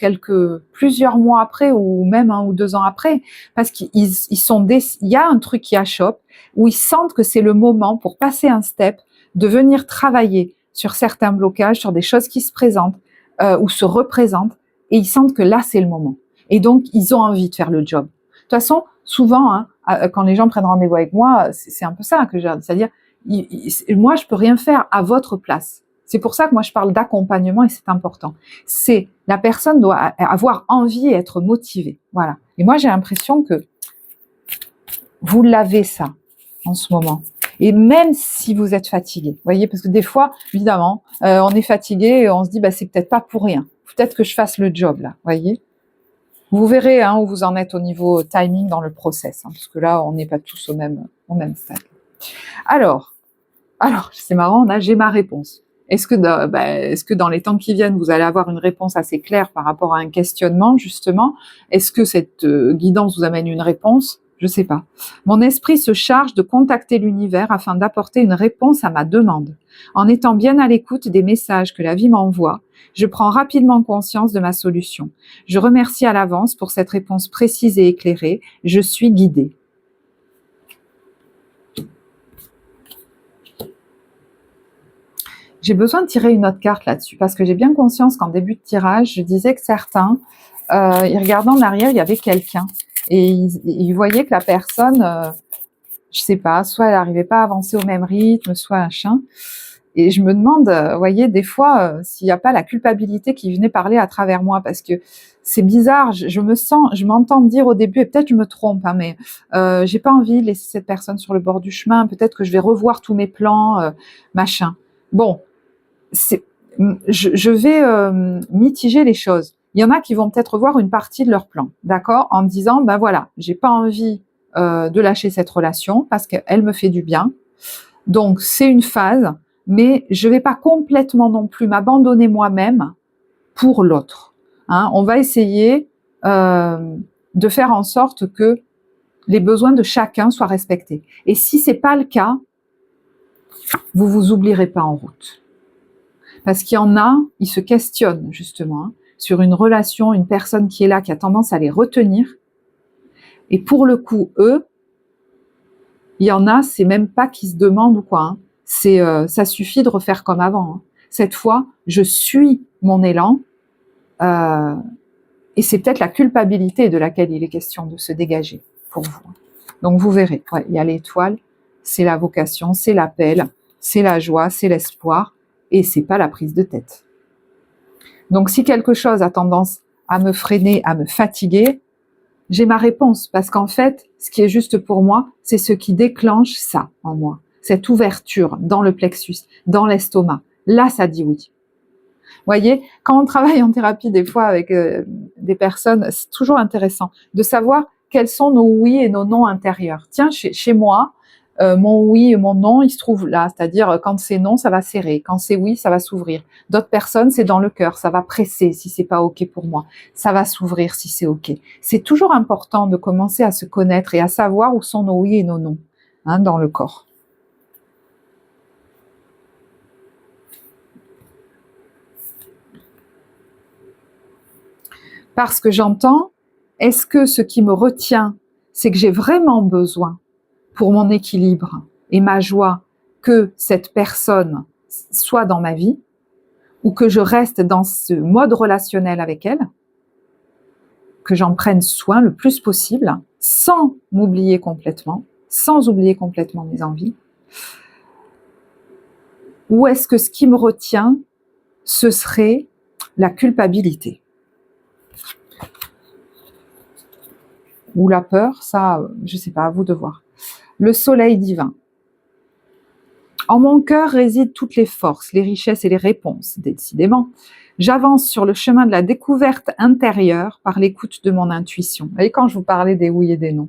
S1: plusieurs mois après, ou même 1 ou 2 ans après, parce il y a un truc qui achoppe, où ils sentent que c'est le moment pour passer un step, de venir travailler sur certains blocages, sur des choses qui se présentent, ou se représentent, et ils sentent que là c'est le moment. Et donc ils ont envie de faire le job. De toute façon, souvent, hein, quand les gens prennent rendez-vous avec moi, c'est un peu ça que j'ai, c'est-à-dire, moi je peux rien faire à votre place. C'est pour ça que moi je parle d'accompagnement et c'est important. C'est la personne doit avoir envie et être motivée. Voilà. Et moi j'ai l'impression que vous l'avez ça en ce moment. Et même si vous êtes fatigué, voyez, parce que des fois, évidemment, on est fatigué et on se dit, c'est peut-être pas pour rien. Peut-être que je fasse le job là, voyez. Vous verrez où vous en êtes au niveau timing dans le process, parce que là, on n'est pas tous au même stade. Alors, c'est marrant, là, j'ai ma réponse. Est-ce que dans les temps qui viennent, vous allez avoir une réponse assez claire par rapport à un questionnement, justement? Est-ce que cette guidance vous amène une réponse? je sais pas. Mon esprit se charge de contacter l'univers afin d'apporter une réponse à ma demande. En étant bien à l'écoute des messages que la vie m'envoie, je prends rapidement conscience de ma solution. Je remercie à l'avance pour cette réponse précise et éclairée. Je suis guidée. J'ai besoin de tirer une autre carte là-dessus parce que j'ai bien conscience qu'en début de tirage, je disais que certains, ils regardaient en arrière, il y avait quelqu'un et ils voyaient que la personne, je sais pas, soit elle n'arrivait pas à avancer au même rythme, soit un chien. Et je me demande, vous voyez, des fois, s'il n'y a pas la culpabilité qui venait parler à travers moi, parce que c'est bizarre, je m'entends dire au début, et peut-être je me trompe, hein, mais j'ai pas envie de laisser cette personne sur le bord du chemin, peut-être que je vais revoir tous mes plans, machin. Bon, je vais mitiger les choses. Il y en a qui vont peut-être voir une partie de leur plan, d'accord, en me disant, ben voilà, j'ai pas envie de lâcher cette relation parce qu'elle me fait du bien, donc c'est une phase, mais je vais pas complètement non plus m'abandonner moi-même pour l'autre. Hein. On va essayer de faire en sorte que les besoins de chacun soient respectés. Et si c'est pas le cas, vous vous oublierez pas en route. Parce qu'il y en a, ils se questionnent justement sur une relation, une personne qui est là, qui a tendance à les retenir. Et pour le coup, eux, il y en a, c'est même pas qu'ils se demandent ou quoi. C'est, ça suffit de refaire comme avant. Cette fois, je suis mon élan. Et c'est peut-être la culpabilité de laquelle il est question de se dégager pour vous. Donc vous verrez, ouais, il y a l'étoile, c'est la vocation, c'est l'appel, c'est la joie, c'est l'espoir. Et c'est pas la prise de tête. Donc si quelque chose a tendance à me freiner, à me fatiguer, j'ai ma réponse, parce qu'en fait, ce qui est juste pour moi, c'est ce qui déclenche ça en moi, cette ouverture dans le plexus, dans l'estomac. Là, ça dit oui. Vous voyez, quand on travaille en thérapie des fois avec des personnes, c'est toujours intéressant de savoir quels sont nos oui et nos non intérieurs. Tiens, chez moi, mon oui et mon non, il se trouve là, c'est-à-dire quand c'est non, ça va serrer, quand c'est oui, ça va s'ouvrir. D'autres personnes, c'est dans le cœur, ça va presser si c'est pas ok pour moi, ça va s'ouvrir si c'est ok. C'est toujours important de commencer à se connaître et à savoir où sont nos oui et nos non, hein, dans le corps. Parce que j'entends, est-ce que ce qui me retient, c'est que j'ai vraiment besoin pour mon équilibre et ma joie que cette personne soit dans ma vie ou que je reste dans ce mode relationnel avec elle, que j'en prenne soin le plus possible sans m'oublier complètement, sans oublier complètement mes envies, ou est-ce que ce qui me retient, ce serait la culpabilité ou la peur, ça, je sais pas, à vous de voir. Le soleil divin. En mon cœur résident toutes les forces, les richesses et les réponses, décidément. J'avance sur le chemin de la découverte intérieure par l'écoute de mon intuition. Vous voyez, quand je vous parlais des oui et des non,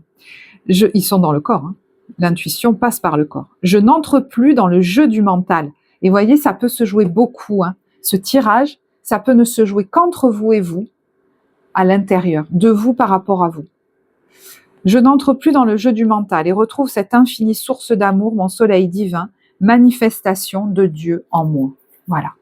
S1: ils sont dans le corps. Hein. L'intuition passe par le corps. Je n'entre plus dans le jeu du mental. Et vous voyez, ça peut se jouer beaucoup. Hein. Ce tirage, ça peut ne se jouer qu'entre vous et vous, à l'intérieur, de vous par rapport à vous. Je n'entre plus dans le jeu du mental et retrouve cette infinie source d'amour, mon soleil divin, manifestation de Dieu en moi. Voilà.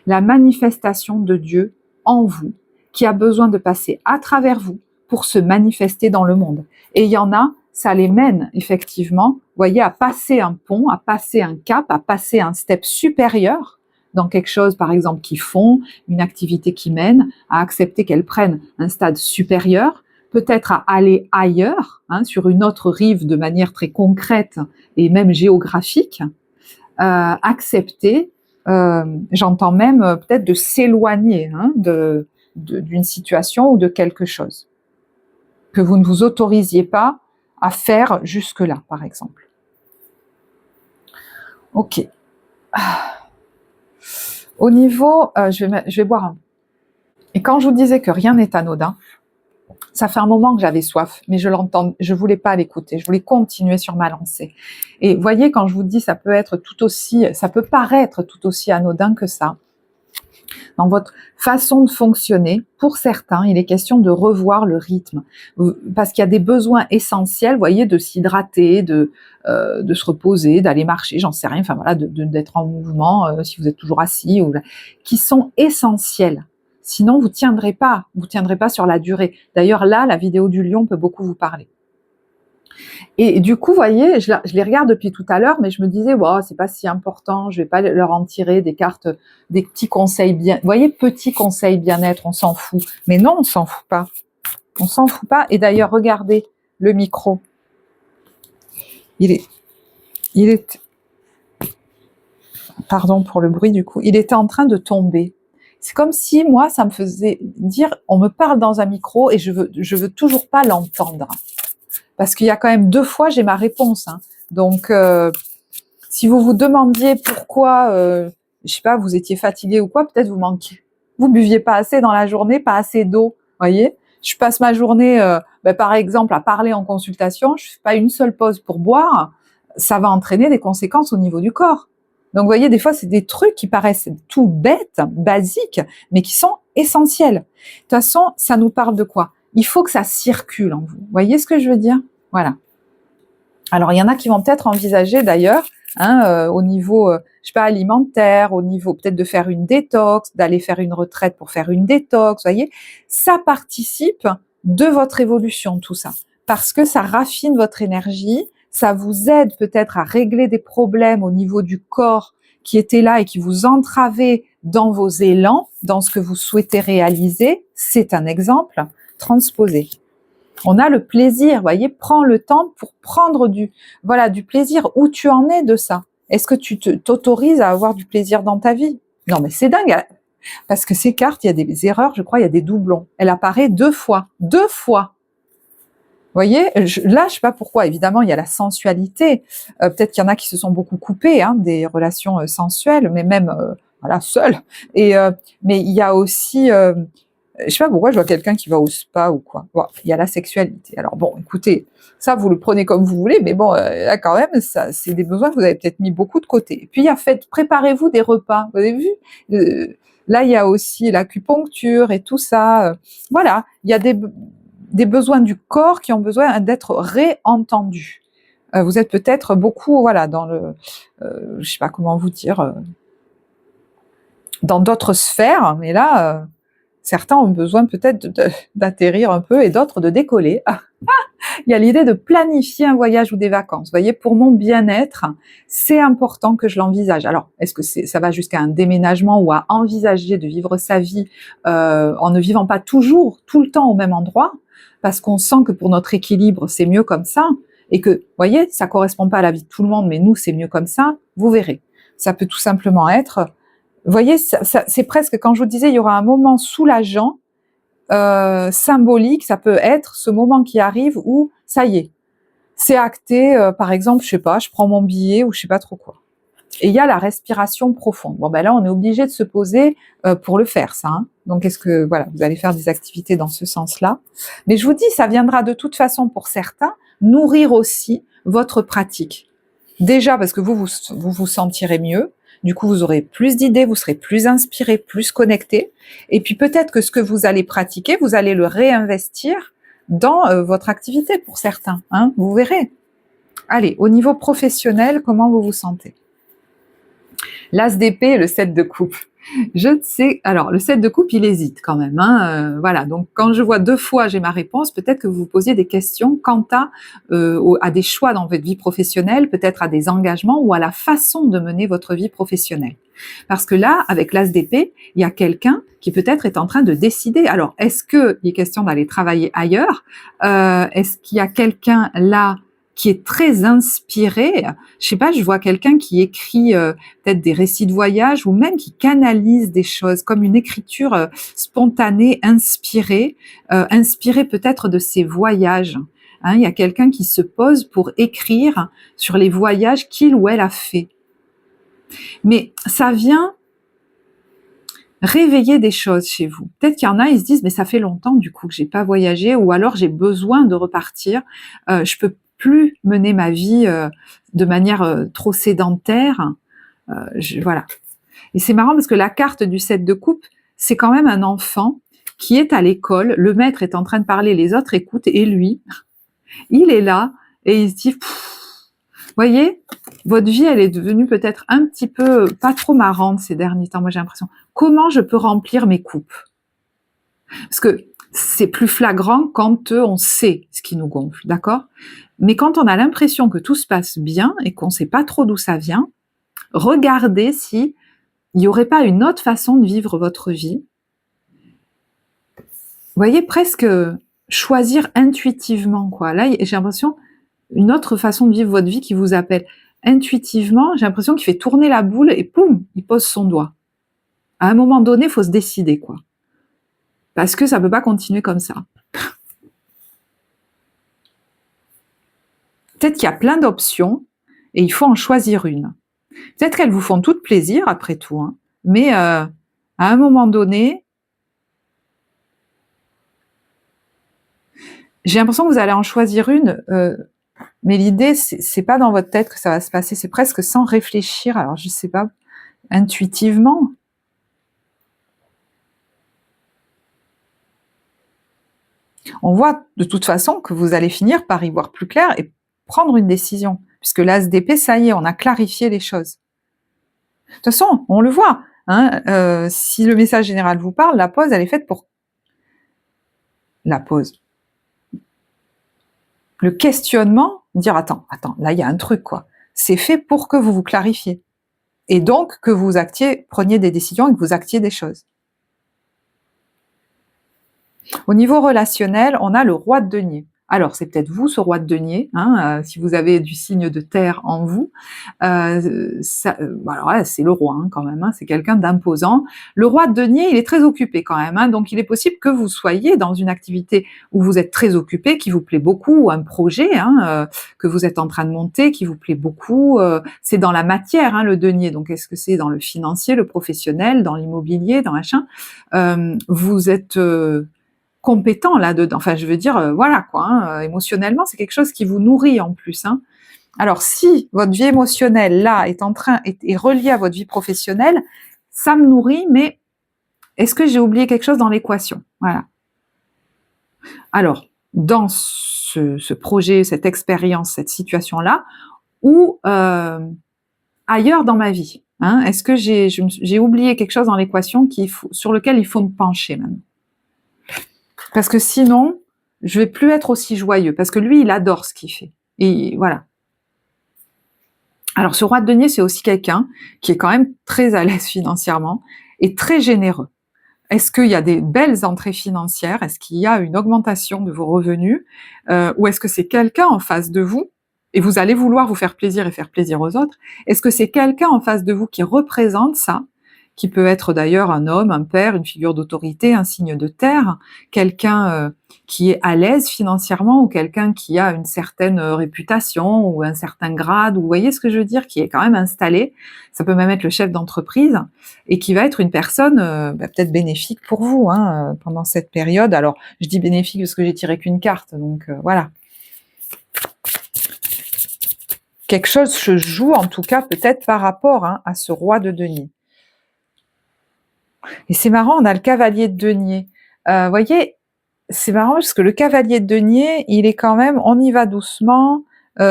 S1: La manifestation de Dieu en vous, qui a besoin de passer à travers vous pour se manifester dans le monde. Et il y en a, ça les mène effectivement, vous voyez, à passer un pont, à passer un cap, à passer un step supérieur dans quelque chose, par exemple, qu'ils font, une activité qui mène, à accepter qu'elles prennent un stade supérieur, peut-être à aller ailleurs, hein, sur une autre rive de manière très concrète et même géographique, accepter, j'entends même peut-être de s'éloigner hein, d'une situation ou de quelque chose que vous ne vous autorisiez pas à faire jusque-là, par exemple. Ok. Au niveau, je vais boire un. Et quand je vous disais que rien n'est anodin, ça fait un moment que j'avais soif, mais je voulais pas l'écouter, je voulais continuer sur ma lancée. Et voyez, quand je vous dis, ça peut paraître tout aussi anodin que ça. Dans votre façon de fonctionner, pour certains, il est question de revoir le rythme, parce qu'il y a des besoins essentiels, vous voyez, de s'hydrater, de se reposer, d'aller marcher, j'en sais rien, enfin voilà, d'être en mouvement, si vous êtes toujours assis, qui sont essentiels. Sinon, vous tiendrez pas sur la durée. D'ailleurs, là, la vidéo du lion peut beaucoup vous parler. Et du coup, vous voyez, je les regarde depuis tout à l'heure, mais je me disais, wow, c'est pas si important, je vais pas leur en tirer des cartes, des petits conseils bien, vous voyez, petits conseils bien-être, on s'en fout. Mais non, on s'en fout pas. On s'en fout pas. Et d'ailleurs, regardez le micro. Il est, pardon pour le bruit du coup, il était en train de tomber. C'est comme si moi, ça me faisait dire, on me parle dans un micro et je veux toujours pas l'entendre. Parce qu'il y a quand même 2 fois, j'ai ma réponse. Hein. Donc, si vous vous demandiez pourquoi, je sais pas, vous étiez fatigué ou quoi, peut-être vous buviez pas assez dans la journée, pas assez d'eau, voyez. Je passe ma journée, par exemple, à parler en consultation, je fais pas une seule pause pour boire, ça va entraîner des conséquences au niveau du corps. Donc, vous voyez, des fois, c'est des trucs qui paraissent tout bêtes, basiques, mais qui sont essentiels. De toute façon, ça nous parle de quoi ? Il faut que ça circule en vous. Vous voyez ce que je veux dire ? Voilà. Alors, il y en a qui vont peut-être envisager d'ailleurs, au niveau, je sais pas, alimentaire, au niveau peut-être de faire une détox, d'aller faire une retraite pour faire une détox, vous voyez. Ça participe de votre évolution, tout ça. Parce que ça raffine votre énergie, ça vous aide peut-être à régler des problèmes au niveau du corps qui étaient là et qui vous entravaient dans vos élans, dans ce que vous souhaitez réaliser. C'est un exemple. Transposer. On a le plaisir, vous voyez, prends le temps pour prendre du plaisir. Où tu en es de ça ? Est-ce que tu t'autorises à avoir du plaisir dans ta vie ? Non, mais c'est dingue, parce que ces cartes, il y a des erreurs, je crois, il y a des doublons. Elle apparaît 2 fois. 2 fois. Vous voyez, là, je sais pas pourquoi. Évidemment, il y a la sensualité. Peut-être qu'il y en a qui se sont beaucoup coupés des relations sensuelles, mais même seules. Mais il y a aussi je sais pas pourquoi je vois quelqu'un qui va au spa ou quoi. Bon, il y a la sexualité. Alors bon, écoutez, ça vous le prenez comme vous voulez, mais bon, là quand même, ça, c'est des besoins que vous avez peut-être mis beaucoup de côté. Et puis il y a préparez-vous des repas. Vous avez vu là, il y a aussi l'acupuncture et tout ça. Voilà, il y a des besoins du corps qui ont besoin d'être réentendus. Vous êtes peut-être beaucoup, dans le, je sais pas comment vous dire, dans d'autres sphères, mais là. Certains ont besoin peut-être d'atterrir un peu et d'autres de décoller. Il y a l'idée de planifier un voyage ou des vacances. Vous voyez, pour mon bien-être, c'est important que je l'envisage. Alors, est-ce que ça va jusqu'à un déménagement ou à envisager de vivre sa vie en ne vivant pas toujours, tout le temps au même endroit, parce qu'on sent que pour notre équilibre, c'est mieux comme ça, et que, vous voyez, ça correspond pas à la vie de tout le monde, mais nous, c'est mieux comme ça, vous verrez. Ça peut tout simplement être... Vous voyez, c'est presque, quand je vous disais, il y aura un moment soulageant, symbolique, ça peut être ce moment qui arrive où, ça y est, c'est acté, par exemple, je sais pas, je prends mon billet ou je sais pas trop quoi. Et il y a la respiration profonde. Bon, ben là, on est obligé de se poser pour le faire, ça. Donc, vous allez faire des activités dans ce sens-là. Mais je vous dis, ça viendra de toute façon pour certains nourrir aussi votre pratique. Déjà parce que vous sentirez mieux. Du coup, vous aurez plus d'idées, vous serez plus inspiré, plus connecté. Et puis peut-être que ce que vous allez pratiquer, vous allez le réinvestir dans votre activité pour certains. Vous verrez. Allez, au niveau professionnel, comment vous vous sentez ? L'as d'épée et le 7 de coupe. Je ne sais. Alors, le 7 de coupe, il hésite quand même. Voilà. Donc, quand je vois 2 fois, j'ai ma réponse. Peut-être que vous vous posiez des questions quant à des choix dans votre vie professionnelle, peut-être à des engagements ou à la façon de mener votre vie professionnelle. Parce que là, avec l'as d'épée, il y a quelqu'un qui peut-être est en train de décider. Alors, est-ce qu'il est question d'aller travailler ailleurs ? Est-ce qu'il y a quelqu'un là qui est très inspiré, je sais pas, je vois quelqu'un qui écrit peut-être des récits de voyage ou même qui canalise des choses comme une écriture spontanée, inspirée peut-être de ses voyages. Il y a quelqu'un qui se pose pour écrire sur les voyages qu'il ou elle a fait. Mais ça vient réveiller des choses chez vous. Peut-être qu'il y en a, ils se disent, mais ça fait longtemps du coup que j'ai pas voyagé, ou alors j'ai besoin de repartir, je peux plus mener ma vie de manière trop sédentaire. Voilà. Et c'est marrant parce que la carte du 7 de coupe, c'est quand même un enfant qui est à l'école, le maître est en train de parler, les autres écoutent, et lui, il est là, et il se dit, voyez, votre vie, elle est devenue peut-être un petit peu pas trop marrante ces derniers temps, moi j'ai l'impression. Comment je peux remplir mes coupes? Parce que c'est plus flagrant quand on sait ce qui nous gonfle, d'accord? Mais quand on a l'impression que tout se passe bien et qu'on ne sait pas trop d'où ça vient, regardez si il n'y aurait pas une autre façon de vivre votre vie. Vous voyez, presque choisir intuitivement, quoi. Là, j'ai l'impression une autre façon de vivre votre vie qui vous appelle. Intuitivement, j'ai l'impression qu'il fait tourner la boule et poum, il pose son doigt. À un moment donné, il faut se décider, quoi. Parce que ça ne peut pas continuer comme ça. Peut-être qu'il y a plein d'options et il faut en choisir une. Peut-être qu'elles vous font toutes plaisir, après tout, hein, mais à un moment donné, j'ai l'impression que vous allez en choisir une, mais l'idée, c'est pas dans votre tête que ça va se passer, c'est presque sans réfléchir, alors je sais pas, intuitivement. On voit de toute façon que vous allez finir par y voir plus clair et prendre une décision, puisque l'as d'épée, ça y est, on a clarifié les choses. De toute façon, on le voit, hein, si le message général vous parle, la pause, elle est faite pour... La pause. Le questionnement, dire attends, là il y a un truc, quoi. C'est fait pour que vous vous clarifiez. Et donc que vous preniez des décisions et que vous actiez des choses. Au niveau relationnel, on a le roi de denier. Alors, c'est peut-être vous, ce roi de denier, hein, si vous avez du signe de terre en vous. Alors là, c'est le roi, hein, quand même, hein, c'est quelqu'un d'imposant. Le roi de denier, il est très occupé quand même, hein, donc il est possible que vous soyez dans une activité où vous êtes très occupé, qui vous plaît beaucoup, ou un projet que vous êtes en train de monter, qui vous plaît beaucoup. C'est dans la matière, hein, le denier, donc est-ce que c'est dans le financier, le professionnel, dans l'immobilier, dans machin vous êtes... compétent là-dedans, enfin je veux dire, voilà quoi, hein, émotionnellement c'est quelque chose qui vous nourrit en plus. Hein. Alors si votre vie émotionnelle là est reliée à votre vie professionnelle, ça me nourrit, mais est-ce que j'ai oublié quelque chose dans l'équation? Voilà. Alors, dans ce projet, cette expérience, cette situation-là, ou ailleurs dans ma vie, hein, est-ce que j'ai oublié quelque chose dans l'équation sur lequel il faut me pencher même? Parce que sinon, je vais plus être aussi joyeux. Parce que lui, il adore ce qu'il fait. Et voilà. Alors, ce roi de denier, c'est aussi quelqu'un qui est quand même très à l'aise financièrement et très généreux. Est-ce qu'il y a des belles entrées financières? Est-ce qu'il y a une augmentation de vos revenus? Ou est-ce que c'est quelqu'un en face de vous et vous allez vouloir vous faire plaisir et faire plaisir aux autres? Est-ce que c'est quelqu'un en face de vous qui représente ça? Qui peut être d'ailleurs un homme, un père, une figure d'autorité, un signe de terre, quelqu'un qui est à l'aise financièrement ou quelqu'un qui a une certaine réputation ou un certain grade, ou vous voyez ce que je veux dire, qui est quand même installé, ça peut même être le chef d'entreprise, et qui va être une personne peut-être bénéfique pour vous pendant cette période. Alors, je dis bénéfique parce que j'ai tiré qu'une carte, donc voilà. Quelque chose se joue en tout cas peut-être par rapport à ce roi de denier. Et c'est marrant, on a le cavalier de denier. Vous voyez, c'est marrant parce que le cavalier de denier, il est quand même, on y va doucement. Et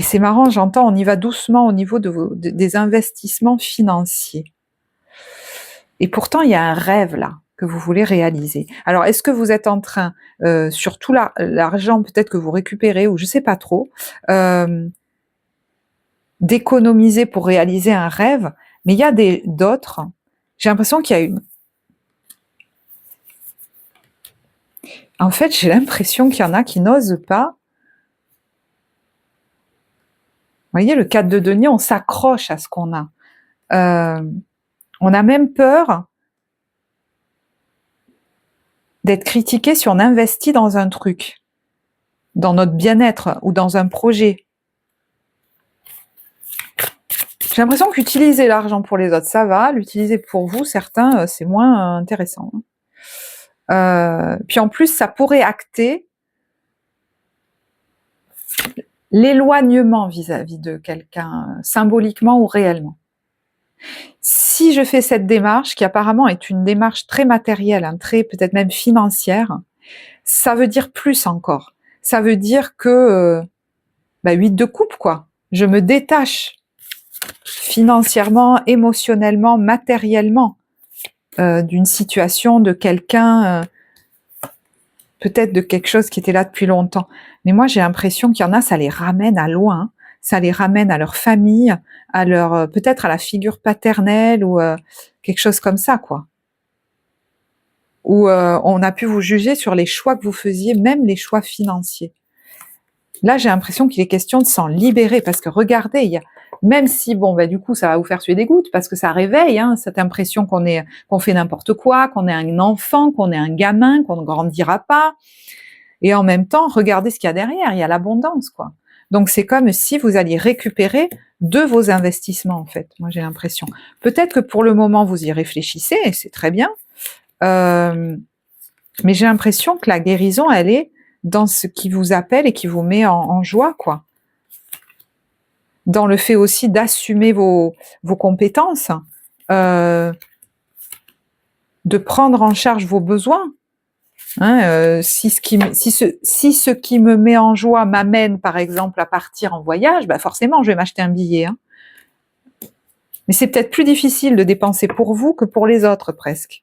S1: c'est marrant, j'entends, on y va doucement au niveau des investissements financiers. Et pourtant, il y a un rêve là que vous voulez réaliser. Alors, est-ce que vous êtes en train, sur tout l'argent peut-être que vous récupérez, ou je sais pas trop, d'économiser pour réaliser un rêve? Mais il y a d'autres, j'ai l'impression qu'il y a une... En fait, j'ai l'impression qu'il y en a qui n'osent pas. Vous voyez, le 4 de denier, on s'accroche à ce qu'on a. On a même peur d'être critiqué si on investit dans un truc, dans notre bien-être ou dans un projet. J'ai l'impression qu'utiliser l'argent pour les autres, ça va. L'utiliser pour vous, certains, c'est moins intéressant. Puis en plus, ça pourrait acter l'éloignement vis-à-vis de quelqu'un, symboliquement ou réellement. Si je fais cette démarche, qui apparemment est une démarche très matérielle, hein, très peut-être même financière, ça veut dire plus encore. Ça veut dire que 8 de coupe, quoi. Je me détache financièrement, émotionnellement, matériellement d'une situation, de quelqu'un, peut-être de quelque chose qui était là depuis longtemps. Mais moi, j'ai l'impression qu'il y en a, ça les ramène à loin, ça les ramène à leur famille, à leur peut-être à la figure paternelle ou quelque chose comme ça, quoi. Où on a pu vous juger sur les choix que vous faisiez, même les choix financiers. Là, j'ai l'impression qu'il est question de s'en libérer, parce que regardez, il y a, même si, du coup, ça va vous faire suer des gouttes, parce que ça réveille, hein, cette impression qu'on fait n'importe quoi, qu'on est un enfant, qu'on est un gamin, qu'on ne grandira pas. Et en même temps, regardez ce qu'il y a derrière, il y a l'abondance, quoi. Donc, c'est comme si vous alliez récupérer de vos investissements, en fait. Moi, j'ai l'impression. Peut-être que pour le moment, vous y réfléchissez, et c'est très bien. Mais j'ai l'impression que la guérison, elle est dans ce qui vous appelle et qui vous met en joie, quoi. Dans le fait aussi d'assumer vos compétences, de prendre en charge vos besoins. Hein, si ce qui me met en joie m'amène, par exemple, à partir en voyage, forcément, je vais m'acheter un billet. Hein. Mais c'est peut-être plus difficile de dépenser pour vous que pour les autres, presque.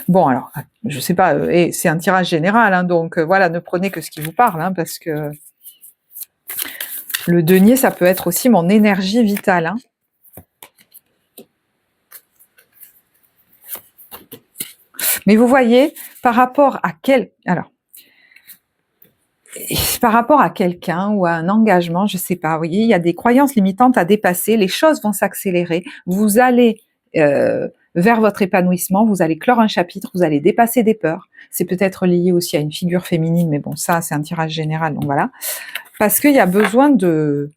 S1: Bon, alors, je sais pas, et c'est un tirage général, hein, donc voilà, ne prenez que ce qui vous parle, hein, parce que le denier, ça peut être aussi mon énergie vitale. Hein. Mais vous voyez, par rapport à quelqu'un ou à un engagement, je sais pas, vous voyez, il y a des croyances limitantes à dépasser, les choses vont s'accélérer, vous allez vers votre épanouissement, vous allez clore un chapitre, vous allez dépasser des peurs. C'est peut-être lié aussi à une figure féminine, mais bon, ça, c'est un tirage général, donc voilà. Parce qu'il y a besoin de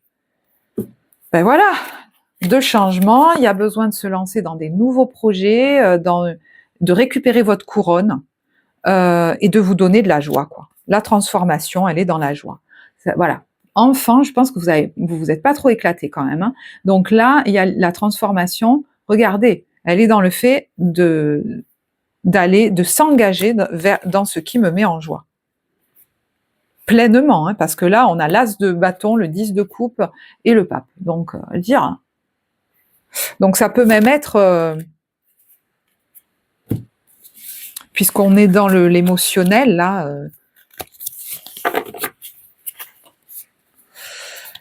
S1: changement, il y a besoin de se lancer dans des nouveaux projets, de récupérer votre couronne et de vous donner de la joie, quoi. La transformation, elle est dans la joie. Voilà. Enfin, je pense que vous êtes pas trop éclaté quand même. Hein. Donc là, il y a la transformation. Regardez, elle est dans le fait de s'engager dans ce qui me met en joie. Pleinement, hein, parce que là, on a l'as de bâton, le 10 de coupe et le pape. Donc, dire. Donc, ça peut même être, puisqu'on est dans l'émotionnel, là.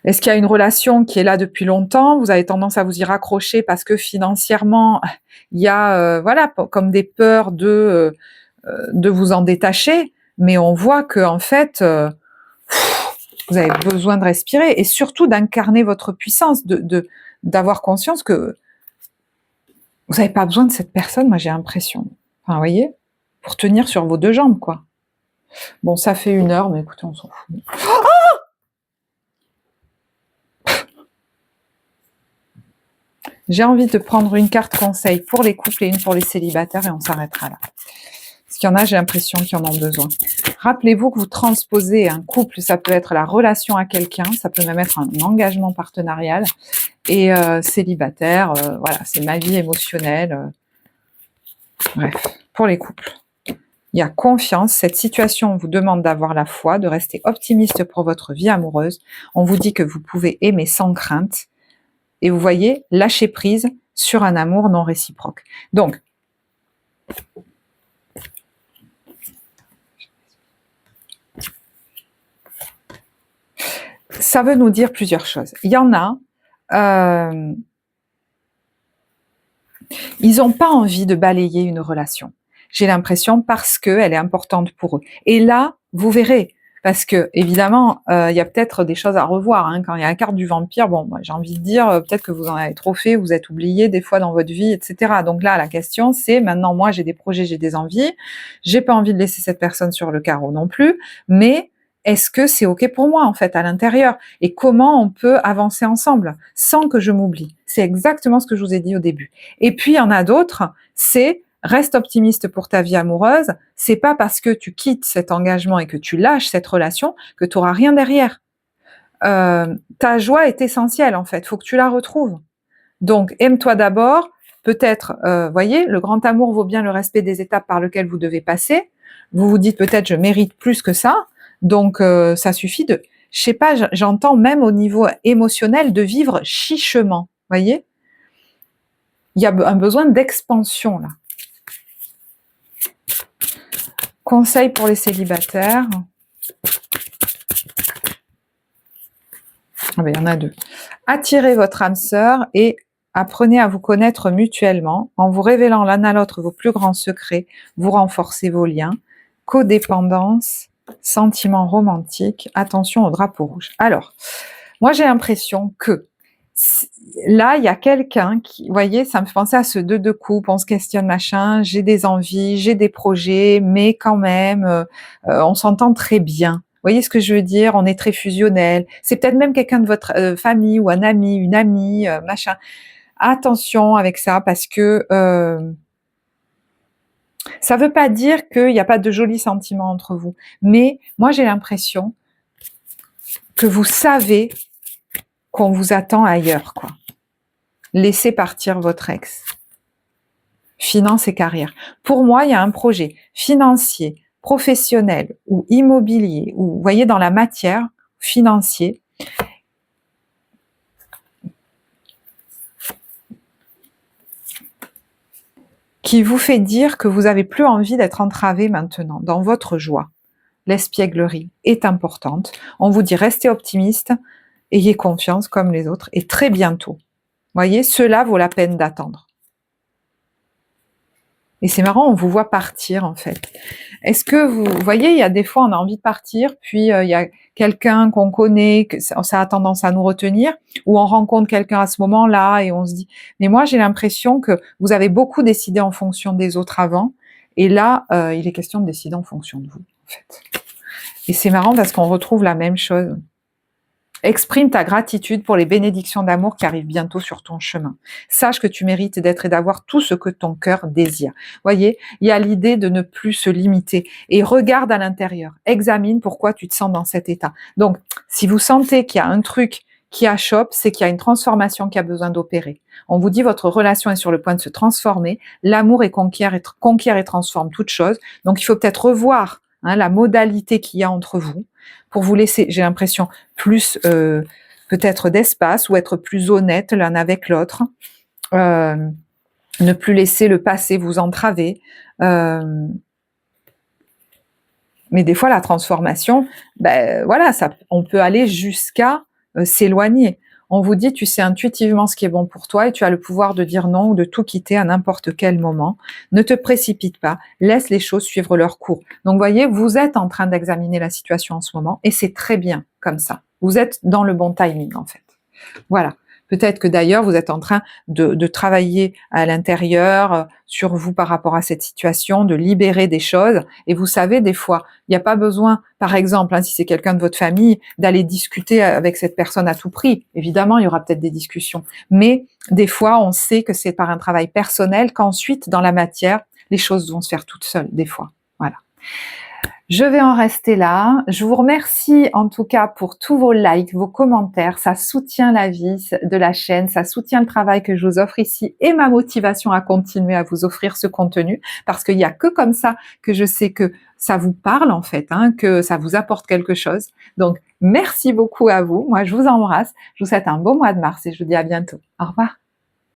S1: Est-ce qu'il y a une relation qui est là depuis longtemps? Vous avez tendance à vous y raccrocher parce que financièrement, il y a, comme des peurs de vous en détacher. Mais on voit que en fait, vous avez besoin de respirer et surtout d'incarner votre puissance, d'avoir conscience que vous n'avez pas besoin de cette personne. Moi, j'ai l'impression. Enfin, vous voyez, pour tenir sur vos deux jambes, quoi. Bon, ça fait 1 heure, mais écoutez, on s'en fout. J'ai envie de prendre une carte conseil pour les couples et une pour les célibataires et on s'arrêtera là. Parce qu'il y en a, j'ai l'impression qu'ils en ont besoin. Rappelez-vous que vous transposez un couple, ça peut être la relation à quelqu'un, ça peut même être un engagement partenarial. Et célibataire, c'est ma vie émotionnelle. Bref, pour les couples. Il y a confiance, cette situation vous demande d'avoir la foi, de rester optimiste pour votre vie amoureuse. On vous dit que vous pouvez aimer sans crainte. Et vous voyez, lâcher prise sur un amour non réciproque. Donc, ça veut nous dire plusieurs choses. Il y en a, ils n'ont pas envie de balayer une relation. J'ai l'impression parce qu'elle est importante pour eux. Et là, vous verrez, parce que évidemment, il y a peut-être des choses à revoir. Hein. Quand il y a la carte du vampire, j'ai envie de dire, peut-être que vous en avez trop fait, vous êtes oublié des fois dans votre vie, etc. Donc là, la question, c'est maintenant, moi, j'ai des projets, j'ai des envies, j'ai pas envie de laisser cette personne sur le carreau non plus, mais est-ce que c'est OK pour moi, en fait, à l'intérieur? Et comment on peut avancer ensemble sans que je m'oublie? C'est exactement ce que je vous ai dit au début. Et puis, il y en a d'autres, c'est reste optimiste pour ta vie amoureuse, c'est pas parce que tu quittes cet engagement et que tu lâches cette relation que tu auras rien derrière. Ta joie est essentielle en fait, faut que tu la retrouves. Donc aime-toi d'abord, peut-être, voyez, le grand amour vaut bien le respect des étapes par lesquelles vous devez passer. Vous vous dites peut-être je mérite plus que ça, donc ça suffit de, je sais pas, j'entends même au niveau émotionnel de vivre chichement, voyez. Il y a un besoin d'expansion là. Conseil pour les célibataires. Ah ben, il y en a 2. Attirez votre âme sœur et apprenez à vous connaître mutuellement. En vous révélant l'un à l'autre vos plus grands secrets, vous renforcez vos liens. Codépendance, sentiments romantiques, attention au drapeau rouge. Alors, moi j'ai l'impression que là, il y a quelqu'un qui, vous voyez, ça me fait penser à ce 2 de coupe, on se questionne, machin, j'ai des envies, j'ai des projets, mais quand même, on s'entend très bien. Vous voyez ce que je veux dire? On est très fusionnel. C'est peut-être même quelqu'un de votre famille ou un ami, une amie, machin. Attention avec ça parce que ça veut pas dire qu'il n'y a pas de jolis sentiments entre vous. Mais moi, j'ai l'impression que vous savez qu'on vous attend ailleurs, quoi. Laissez partir votre ex. Finance et carrière. Pour moi, il y a un projet financier, professionnel ou immobilier, ou vous voyez dans la matière, financier, qui vous fait dire que vous n'avez plus envie d'être entravé maintenant dans votre joie. L'espièglerie est importante. On vous dit restez optimiste, ayez confiance comme les autres, et très bientôt. Voyez, cela vaut la peine d'attendre. Et c'est marrant, on vous voit partir en fait. Est-ce que vous voyez, il y a des fois on a envie de partir, puis il y a quelqu'un qu'on connaît, que ça a tendance à nous retenir, ou on rencontre quelqu'un à ce moment-là et on se dit. Mais moi j'ai l'impression que vous avez beaucoup décidé en fonction des autres avant, et là il est question de décider en fonction de vous en fait. Et c'est marrant parce qu'on retrouve la même chose. Exprime ta gratitude pour les bénédictions d'amour qui arrivent bientôt sur ton chemin. Sache que tu mérites d'être et d'avoir tout ce que ton cœur désire. Voyez, il y a l'idée de ne plus se limiter. Et regarde à l'intérieur. Examine pourquoi tu te sens dans cet état. Donc, si vous sentez qu'il y a un truc qui achoppe, c'est qu'il y a une transformation qui a besoin d'opérer. On vous dit votre relation est sur le point de se transformer. L'amour conquiert et transforme toute chose. Donc, il faut peut-être revoir la modalité qu'il y a entre vous, pour vous laisser, j'ai l'impression, plus peut-être d'espace ou être plus honnête l'un avec l'autre, ne plus laisser le passé vous entraver. Mais des fois, la transformation, voilà, on peut aller jusqu'à s'éloigner. On vous dit, tu sais intuitivement ce qui est bon pour toi et tu as le pouvoir de dire non ou de tout quitter à n'importe quel moment. Ne te précipite pas, laisse les choses suivre leur cours. Donc, voyez, vous êtes en train d'examiner la situation en ce moment et c'est très bien comme ça. Vous êtes dans le bon timing, en fait. Voilà. Peut-être que d'ailleurs, vous êtes en train de travailler à l'intérieur sur vous par rapport à cette situation, de libérer des choses. Et vous savez, des fois, il n'y a pas besoin, par exemple, si c'est quelqu'un de votre famille, d'aller discuter avec cette personne à tout prix. Évidemment, il y aura peut-être des discussions. Mais des fois, on sait que c'est par un travail personnel qu'ensuite, dans la matière, les choses vont se faire toutes seules, des fois. Voilà. Je vais en rester là. Je vous remercie en tout cas pour tous vos likes, vos commentaires. Ça soutient la vie de la chaîne, ça soutient le travail que je vous offre ici et ma motivation à continuer à vous offrir ce contenu parce qu'il n'y a que comme ça que je sais que ça vous parle en fait, que ça vous apporte quelque chose. Donc, merci beaucoup à vous. Moi, je vous embrasse. Je vous souhaite un beau mois de mars et je vous dis à bientôt. Au revoir.